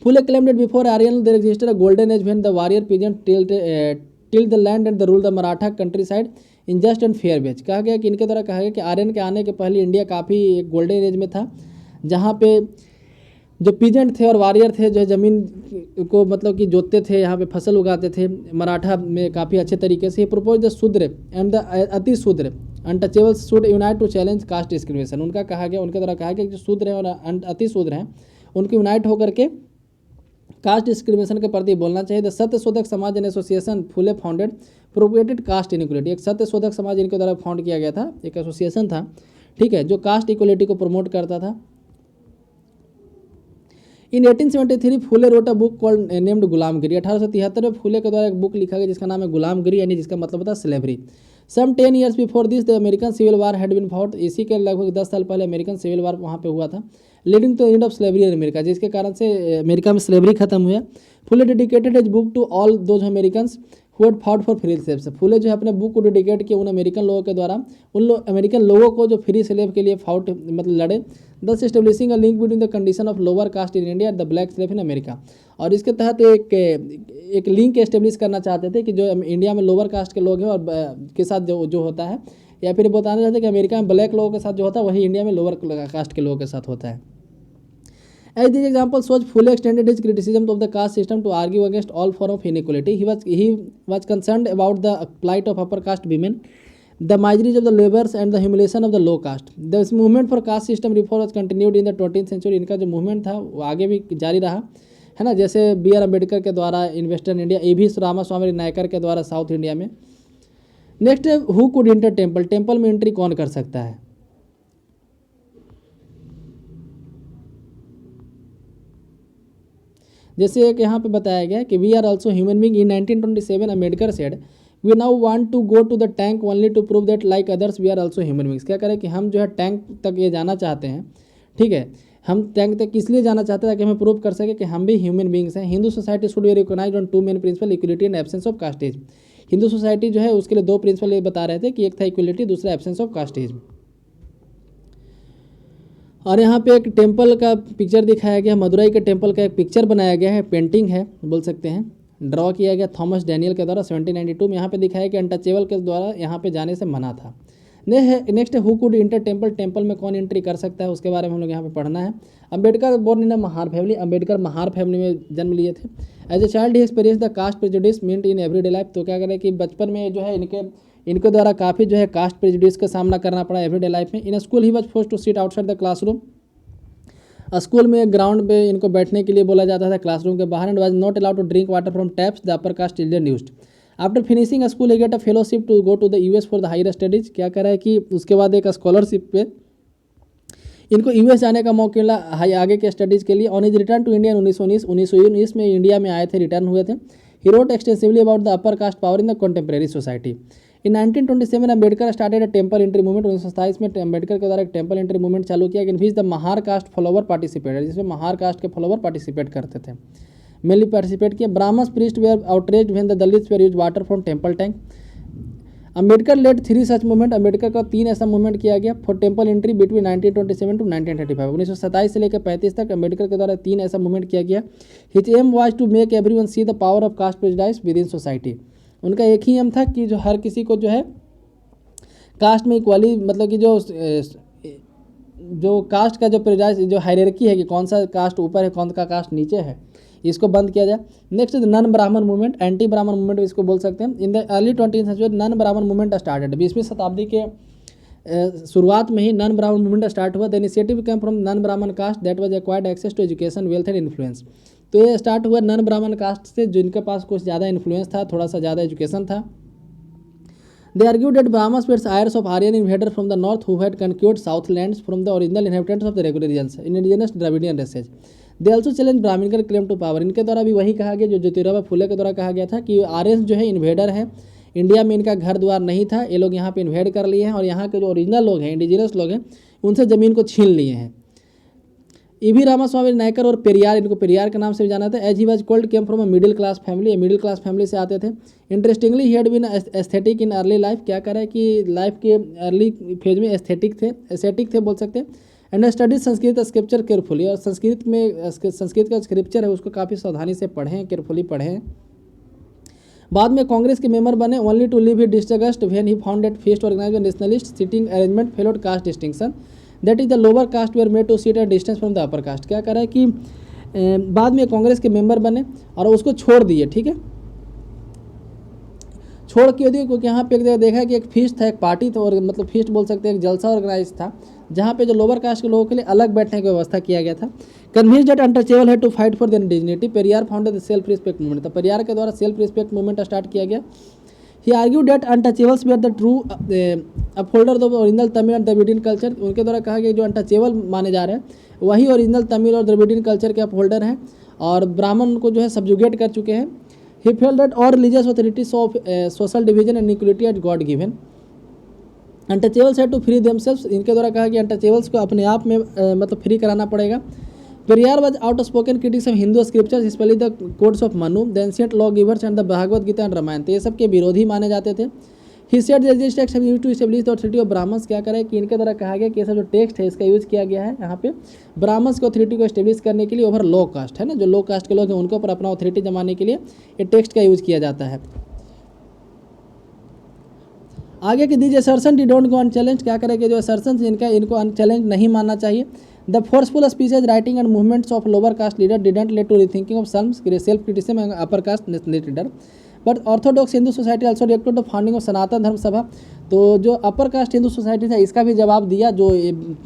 A: Phule claimed that before Aryan there existed a golden age when the warrior peasant till the land and the rule the Maratha countryside in just and fair ways. कहा गया कि इनके द्वारा कहा गया कि आर्यन के आने के पहले इंडिया काफ़ी एक गोल्डन एज में था, जहाँ पे जो पीजेंट थे और वॉरियर थे जो है ज़मीन को मतलब कि जोतते थे, यहाँ पे फसल उगाते थे मराठा में काफ़ी अच्छे तरीके से। Propose the Shudra and the ati Shudra untouchables should unite to challenge caste discrimination. उनका कहा गया, उनके द्वारा कहा गया कि जो शूद्र हैं और अति शूद्र हैं उनको यूनाइट होकर के कास्ट डिस्क्रिमिनेशन के प्रति बोलना चाहिए। The Satyashodhak Samaj an association Phule founded propagated caste inequality. एक सत्यशोधक समाज इनके द्वारा फाउंड किया गया था, एक एसोसिएशन था, ठीक है, जो कास्ट इक्वलिटी को प्रमोट करता था। In 1873 Phule wrote a book called named Gulamgiri. 1873 में फुले के द्वारा एक बुक लिखा गया जिसका नाम है गुलामगिरी, यानी जिसका मतलब होता है slavery. Some 10 years before this the American civil war had been fought. इसी के लगभग 10 साल पहले अमेरिकन सिविल वार वहाँ पे हुआ था, leading to end of slavery in America, जिसके कारण से अमेरिका में स्लेवरी खत्म हुआ। Phule dedicated his book to all those Americans who'd fought for free slaves. Phule जो है अपने बुक को डेडिकेट किए उन अमेरिकन लोगों के द्वारा, अमेरिकन लोगों को जो फ्री स्लेव के लिए फाउट मतलब लड़े। दस establishing a link between the condition of lower cast in India and the black slave in America. और इसके तहत एक लिंक एस्टेब्लिश करना चाहते थे कि जो इंडिया में लोअर कास्ट के लोग हैं और के साथ जो होता है, या फिर बताना चाहते हैं कि अमेरिका में ब्लैक लोगों के साथ जो होता है वही इंडिया में लोअर कास्ट के लोगों के साथ होता है। As these examples shows, Phule extended his criticism of the caste system to argue against all form of inequality. He was concerned about the plight of upper caste women, the miseries of the laborers and the humiliation of the low caste. This movement for caste system reform was continued in the 20th century. इनका जो movement था वो आगे भी जारी रहा है ना, जैसे बी आर अम्बेडकर के द्वारा इन वेस्टर्न इंडिया, ए भी रामास्वामी नायकर के द्वारा साउथ इंडिया में। नेक्स्ट है who could inter temple. Temple में एंट्री कौन कर सकता है? जैसे एक यहाँ पे बताया गया कि we are also human being. In 1927 Ambedkar said we now want to go to the tank only to prove that like others we are also human beings. क्या करें कि हम जो है टैंक तक ये जाना चाहते हैं, ठीक है, हम टैंक तक इसलिए जाना चाहते हैं ताकि हमें प्रूव कर सके कि हम भी ह्यूमन बींग्स हैं। Hindu society should be recognised on two main principle, equality and absence of castes. Hindu society जो है उसके लिए दो प्रिंसिपल ये बता रहे थे कि एक था इक्वलिटी, दूसरा एब्सेंस ऑफ कास्टेज। और यहाँ पे एक टेम्पल का पिक्चर दिखाया गया, मदुरई के टेम्पल का एक पिक्चर बनाया गया है, पेंटिंग है बोल सकते हैं, ड्रॉ किया गया थॉमस डैनियल के द्वारा 1792 में। यहाँ पे दिखाया कि अनटचेबल के द्वारा यहाँ पे जाने से मना था। नेक्स्ट है who could inter temple. Temple में कौन एंट्री कर सकता है उसके बारे में हम लोग यहाँ पे पढ़ना है। Ambedkar born in Mahar family. Ambedkar Mahar family में जन्म लिए थे। As a child he experience the caste prejudice meet in everyday life. तो क्या करें कि बचपन में जो है इनके द्वारा काफ़ी जो है कास्ट प्रेजुडिस का सामना करना पड़ा एवरीडे लाइफ में। In school he was forced to sit outside the classroom. School में ग्राउंड पे इनको बैठने के लिए बोला जाता था क्लासरूम के बाहर। And was not allowed to drink water from taps the upper caste children used. After finishing school he get a fellowship to go to the US for the higher studies. क्या करा है कि उसके बाद एक scholarship पे इनको US जाने का मौका मिला आगे के स्टडीज़ के लिए। On his return to India 1919 में इंडिया में आए थे, रिटर्न हुए थे। He wrote extensively about the upper caste power in the contemporary society. In 1927 Ambedkar started a temple entry movement. 1927 में अम्बेडकर के द्वारा एक टेम्पल एंट्री मूवमेंट चालू किया, in which the Mahar caste follower participated, जिसमें महार कास्ट के फॉलोवर पार्टिसिपेट करते थे, मेनली पार्टिसिपेट किया। Brahmins priest were outraged when the Dalits were use water from temple tank. Ambedkar led 3 such movement. Ambedkar का 3 ऐसा मूवमेंट किया गया for temple entry between 1927 to 1935। 1927 से लेकर 35 तक अम्बेडकर के द्वारा 3 ऐसा मूवमेंट किया गया। His aim was to make everyone see the power of caste prejudice within society. उनका एक ही एम था कि जो हर किसी को जो है कास्ट में इक्वली, मतलब कि जो कास्ट का जो प्रेजुडिस जो हायरार्की है कि कौन सा कास्ट ऊपर है कौन सा कास्ट नीचे है, इसको बंद किया जाए। Next non Brahmin movement, anti Brahmin movement इसको बोल सकते हैं। In the early 20th century non Brahmin movement started. 20वीं शताब्दी के शुरुआत में ही नन ब्राह्मण मूवमेंट स्टार्ट हुआ। The initiative came from non Brahmin caste that was acquired access to education, wealth and influence. तो ये स्टार्ट हुआ नन ब्राह्मण कास्ट से, जिनके पास कुछ ज़्यादा इन्फ्लुएंस था, थोड़ा सा ज़्यादा एजुकेशन था। They argued that Brahmas were heirs of Aryan invaders from the north who had conquered southlands from the original inhabitants of the regular regions, indigenous Dravidian races. They also challenged Brahminical claim to power. इनके द्वारा भी वही कहा गया जो ज्योतिराव फुले के द्वारा कहा गया था कि आर्यन जो है इन्वेडर है, इंडिया में इनका घर द्वार नहीं था, ये लोग यहाँ पे इन्वेड कर लिए हैं और यहाँ के जो ओरिजिनल लोग हैं, इंडिजिनस लोग हैं, उनसे ज़मीन को छीन लिए हैं। ईवी रामास्वामी नायकर और पेरियार, इनको पेरियार के नाम से भी जाना था। As he was called came from a middle class family, middle class family से आते थे। Interestingly he had been ascetic in early life. क्या करें कि लाइफ के अर्ली फेज में एस्थेटिक थे बोल सकते हैं। And study Sanskrit scripture carefully, और संस्कृत का स्क्रिप्चर है उसको काफ़ी सावधानी से पढ़ें, केयरफुली पढ़ें। बाद में कांग्रेस के मेंबर बने। Only to leave he disgusted when he found that feast organise nationalist seating arrangement followed caste distinction that is the lower caste were made to sit at distance from the upper caste. क्या करा है कि बाद में कांग्रेस के member बने और उसको छोड़ दिए, ठीक है, छोड़ क्यों दिए? क्योंकि यहाँ पे एक जगह देखा कि एक फीस्ट था, एक पार्टी था, और मतलब फीस्ट बोल सकते हैं, एक जलसा ऑर्गेनाइज था जहाँ पे जो लोअर कास्ट के लोगों के लिए अलग बैठने की व्यवस्था किया गया था। कन्विंस्ड दैट अनटचेबल है to fight for their indignity, Periyar founded the self respect movement. तो पेरियार के द्वारा सेल्फ रिस्पेक्ट मूवमेंट स्टार्ट किया गया। He argued that untouchables were the true upholder of original Tamil and Dravidian culture. उनके द्वारा कहा गया जो अनटचेबल माने जा रहे हैं वही ओरिजिनल तमिल और द्रविडियन कल्चर के अपहोल्डर हैं और ब्राह्मण को जो है सब्जुगेट कर चुके हैं। He felt that all religious authorities of social division and equality at god given. Untouchables है टू फ्री देमसेल्व्स। इनके द्वारा कहा कि अनटचेबल्स को अपने आप में मतलब फ्री कराना पड़ेगा। Periyar was outspoken critics of Hindu scriptures, especially the codes of Manu, the ancient lawgivers and the Bhagavad Gita and Ramayana। तो ये सब के विरोधी माने जाते थे। He said that this text have used to establish the authority of Brahmins। क्या करे कि इनके द्वारा कहा गया कि ऐसा जो टेक्स्ट है इसका यूज किया गया है यहाँ पे ब्राह्मण्स की ऑथोरिटी को एस्टेब्लिश करने के लिए ओवर लो कास्ट है ना, जो लो कास्ट के लोग हैं उनके ऊपर अपना ऑथोरिटी जमाने के लिए ये टेक्स्ट का यूज किया जाता है। आगे कि these assertion D don't go unchallenged. क्या करें कि जो असर्शन जिनका इनको अनचैलेंज नहीं मानना चाहिए। The forceful speeches writing and movements of lower caste leader didn't lead to rethinking of some self criticism and upper caste leader, but orthodox Hindu society also reacted the founding of Sanatan Dharma Sabha. तो जो upper caste Hindu society था इसका भी जवाब दिया, जो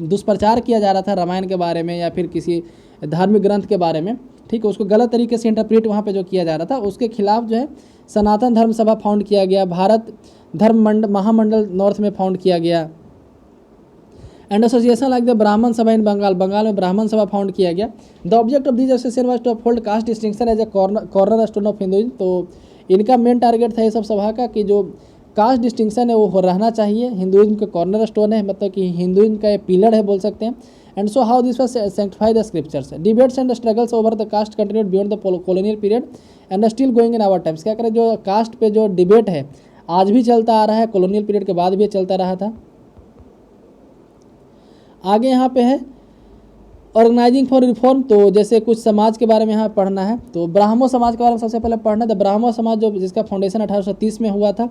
A: दुष्प्रचार किया जा रहा था रामायण के बारे में या फिर किसी धार्मिक ग्रंथ के बारे में, ठीक है, उसको गलत तरीके से इंटरप्रेट वहाँ पे जो किया जा रहा था उसके खिलाफ जो है सनातन धर्म सभा फाउंड किया गया। भारत धर्म महामंडल नॉर्थ में फाउंड किया गया। एंड एसोसिएशन लाइक द ब्राह्मण सभा इन बंगाल, बंगाल में ब्राह्मण सभा फाउंड किया गया। The object of this association was to uphold caste distinction as a corner stone of Hinduism. तो इनका मेन टारगेट था ये सब सभा का कि जो कास्ट डिस्टिंक्शन है वो रहना चाहिए, हिंदुइज्म का कॉर्नर स्टोन है, मतलब कि हिंदुइज्म का ये पिलर है बोल सकते हैं। And so how this was sanctify the scriptures. Debates and struggles over the caste continued beyond the colonial period and still going in our times. क्या करें जो कास्ट पे जो डिबेट है आज भी चलता आ रहा है, कॉलोनियल पीरियड के बाद भी चलता रहा था। आगे यहाँ पे है ऑर्गेनाइजिंग फॉर रिफॉर्म। तो जैसे कुछ समाज के बारे में यहाँ पढ़ना है, तो ब्राह्मो समाज के बारे में सबसे पहले पढ़ना है। द ब्राह्मो समाज जो जिसका फाउंडेशन 1830 में हुआ था।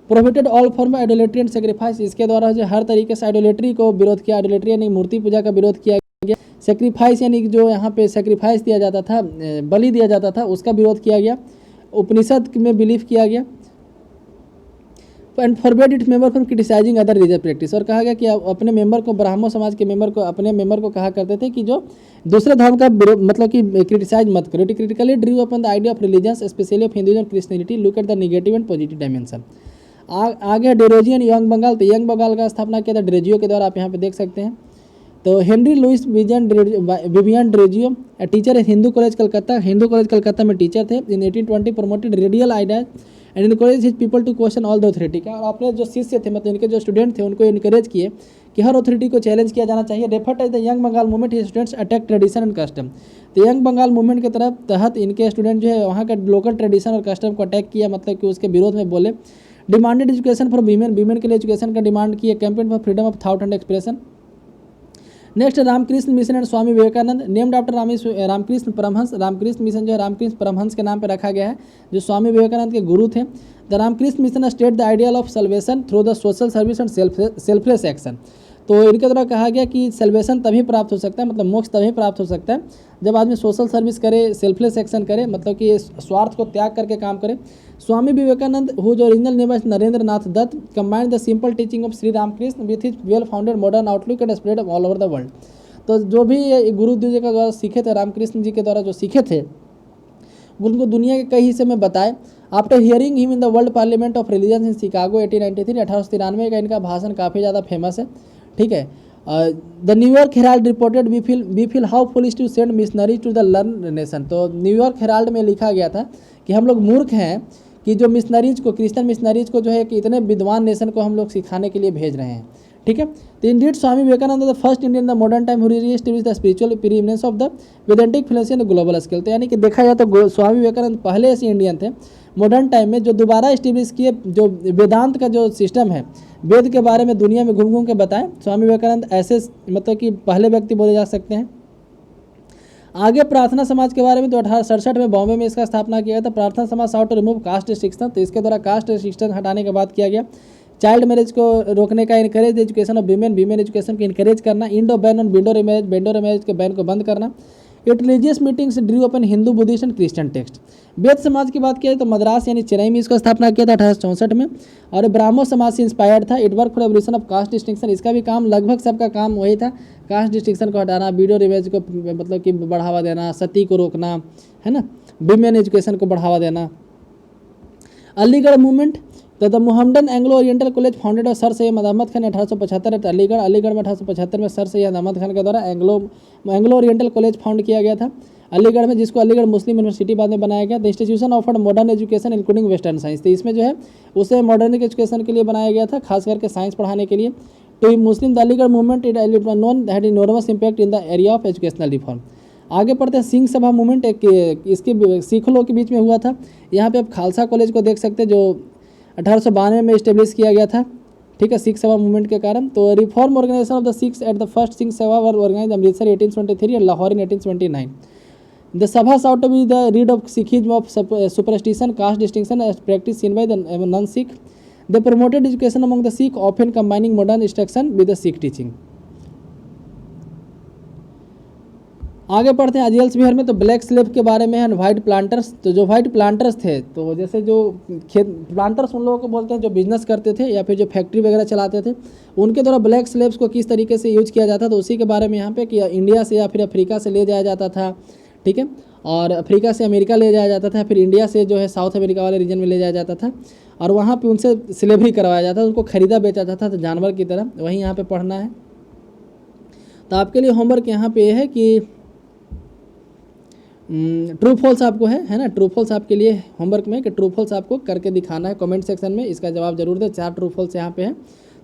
A: Prohibited all form idolatry and sacrifice. इसके द्वारा जो हर तरीके से आइडोलेट्री को विरोध किया, आइडोलेट्री यानी मूर्ति पूजा का विरोध किया गया। सेक्रीफाइस यानी जो यहाँ पे सेक्रीफाइस दिया जाता था, बलि दिया जाता था, उसका विरोध किया गया। उपनिषद में बिलीव किया गया। And forbade it member from criticising other religious practice. और कहा गया कि अपने मेंबर को, ब्राह्मण समाज के मेंबर को, अपने मेंबर को कहा करते थे कि जो दूसरे धर्म का मतलब कि क्रिटिसाइज मत करो। Critically ड्रीव upon the idea of religions specially of Hinduism and Christianity, look at the negative and positive dimension. आगे डेरोजियन यंग बंगाल। तो यंग बंगाल का स्थापना किया था डेरोजियो के द्वारा, आप यहाँ पे देख सकते हैं। तो Henry Louis Vivian Derozio teacher है हिंदू कॉलेज कलकत्ता, हिंदू कॉलेज कलकत्ता में टीचर थे। In 1820 promoted radial ideas and encourage his people to question all the authority. का और अपने जो शिष्य थे, मतलब इनके जो स्टूडेंट थे, उनको इनकरेज किए कि हर ऑथोरिटी को चैलेंज किया जाना चाहिए। Referred as the young Bengal movement, his students attack tradition and custom. तो यंग बंगाल मूवमेंट के तहत इनके स्टूडेंट जो है वहाँ का लोकल ट्रेडिशन और कस्टम को अटैक किया, मतलब कि उसके विरोध में बोले। Demanded education for women, women के लिए एजुकेशन का डिमांड किया। Campaign for freedom of thought and expression. Next Ramakrishna mission and Swami Vivekananda, named after Ramakrishna Paramhansa. Ramakrishna mission जो है रामकृष्ण परमहंस के नाम पर रखा गया है, जो स्वामी विवेकानंद के गुरु थे। The Ramakrishna mission state the ideal of salvation through the social service and selfless action. तो इनके द्वारा कहा गया कि सेल्वेशन तभी प्राप्त हो सकता है, मतलब मोक्ष तभी प्राप्त हो सकता है जब आदमी सोशल सर्विस करे, सेल्फलेस एक्शन करे, मतलब कि स्वार्थ को त्याग करके काम करे। स्वामी विवेकानंद हु जो ओरिजिनल नेम है Narendra Nath Datta, combined the simple teaching of Shri Ramakrishna with his well founded modern outlook and spread all over the world. तो जो भी गुरुदेव जी के द्वारा सीखे थे, रामकृष्ण जी के द्वारा जो सीखे थे, उनको दुनिया के कई हिस्से में बताए। After hearing him in the world parliament of religion in Chicago 1893, 1893 का इनका भाषण काफ़ी ज़्यादा फेमस है, ठीक है। The New York Herald reported we feel how foolish to send missionaries to the learn nation. तो न्यूयॉर्क हेराल्ड में लिखा गया था कि हम लोग मूर्ख हैं कि जो मिशनरीज को, क्रिश्चियन मिशनरीज को जो है कि इतने विद्वान नेशन को हम लोग सिखाने के लिए भेज रहे हैं, ठीक है। तो indeed Swami Vivekananda the first Indian the modern time who reestablished the spiritual preeminence of the Vedantic philosophy in global scale. तो यानी कि देखा जाए तो स्वामी विवेकानंद पहले ऐसे इंडियन थे मॉडर्न टाइम में जो दोबारा इस्टेब्लिश किए, जो वेदांत का जो सिस्टम है, वेद के बारे में दुनिया में घूम घूम के बताएं। स्वामी विवेकानंद ऐसे मतलब कि पहले व्यक्ति बोले जा सकते हैं। आगे प्रार्थना समाज के बारे में, तो 1867 में बॉम्बे में इसका स्थापना किया गया था। Prarthana Samaj sought to remove caste restriction, तो इसके द्वारा कास्ट रिस्ट्रिक्शन हटाने के बाद किया गया। चाइल्ड मैरिज को रोकने का, encourage education of women education को इनकरेज करना। इंडो बैन ऑन बेंडो मैरिज के बैन को बंद करना। It religious meetings drew upon Hindu, Buddhist and Christian text. Veda Samaj की बात किया तो मद्रास यानी चेन्नई में इसका स्थापना किया था 1864 में, और ब्राह्मो समाज से इंस्पायर्ड था। It work for evolution of caste distinction, इसका भी काम लगभग सबका काम वही था, कास्ट डिस्टिंक्शन को हटाना, वीडियो रिवेज को मतलब कि बढ़ावा देना, सती को रोकना, है ना, वीमेन एजुकेशन को बढ़ावा देना। अलीगढ़ मूवमेंट, तो the Mohammedan Anglo Oriental college founded sir Syed Ahmed Khan 1875 Aligarh में 1875 में सर सैयद अहमद खान के द्वारा एंग्लो ओरिएंटल कॉलेज फाउंड किया गया था अलीगढ़ में, जिसको अलीगढ़ मुस्लिम यूनिवर्सिटी बाद में बनाया गया। The institution offered modern education including western science, तो इसमें जो है उसे मॉडर्न एजुकेशन के लिए बनाया गया था, खास करके साइंस पढ़ाने के लिए। तो Muslim the Aligarh movement it known had enormous impact in the area of educational reform. आगे पढ़ते हैं सिंह सभा मूवमेंट, एक इसके सिख लोग के बीच में हुआ था। यहाँ पे आप खालसा कॉलेज को देख सकते हैं जो 1892 में इस्टेब्लिश किया गया था, ठीक है, सिख सभा मूवमेंट के कारण। तो reform organisation of the Sikhs at the first Singh Sabha were organise Amritsar 1823 and Lahore in 1829। The Sabha sought to be the rid of Sikhism of superstition, caste distinction as practiced seen by the non-Sikh. They promoted education among the Sikh, often combining modern instruction with the Sikh teaching. आगे पढ़ते हैं अजियल्स बिहार में। तो black slave के बारे में है, white planters. तो जो वाइट प्लांटर्स थे, तो जैसे जो खेत प्लांटर्स उन लोगों को बोलते हैं जो बिजनेस करते थे या फिर जो फैक्ट्री वगैरह चलाते थे, उनके द्वारा ब्लैक स्लेव्स को किस तरीके से यूज किया जाता था, तो उसी के बारे में यहाँ पे कि इंडिया से या फिर अफ्रीका से ले जाया जाता था, ठीक है, और अफ्रीका से अमेरिका ले जाया जाता था, फिर इंडिया से जो है साउथ अमेरिका वाले रीजन में ले जाया जाता था, और वहाँ पे उनसे स्लेवरी करवाया जाता था, उनको खरीदा बेचा जाता था जानवर की तरह। वहीं यहाँ पे पढ़ना है। तो आपके लिए होमवर्क यहाँ पे है कि ट्रू फॉल्स आपको है ना, ट्रू फॉल्स आपके लिए होमवर्क में कि ट्रू फॉल्स आपको करके दिखाना है कमेंट सेक्शन में, इसका जवाब जरूर दे। 4 ट्रू फॉल्स यहाँ पे है,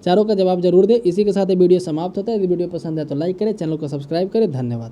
A: चारों का जवाब जरूर दे। इसी के साथ ये वीडियो समाप्त होता है। यदि वीडियो पसंद है तो लाइक करें, चैनल को सब्सक्राइब करें। धन्यवाद।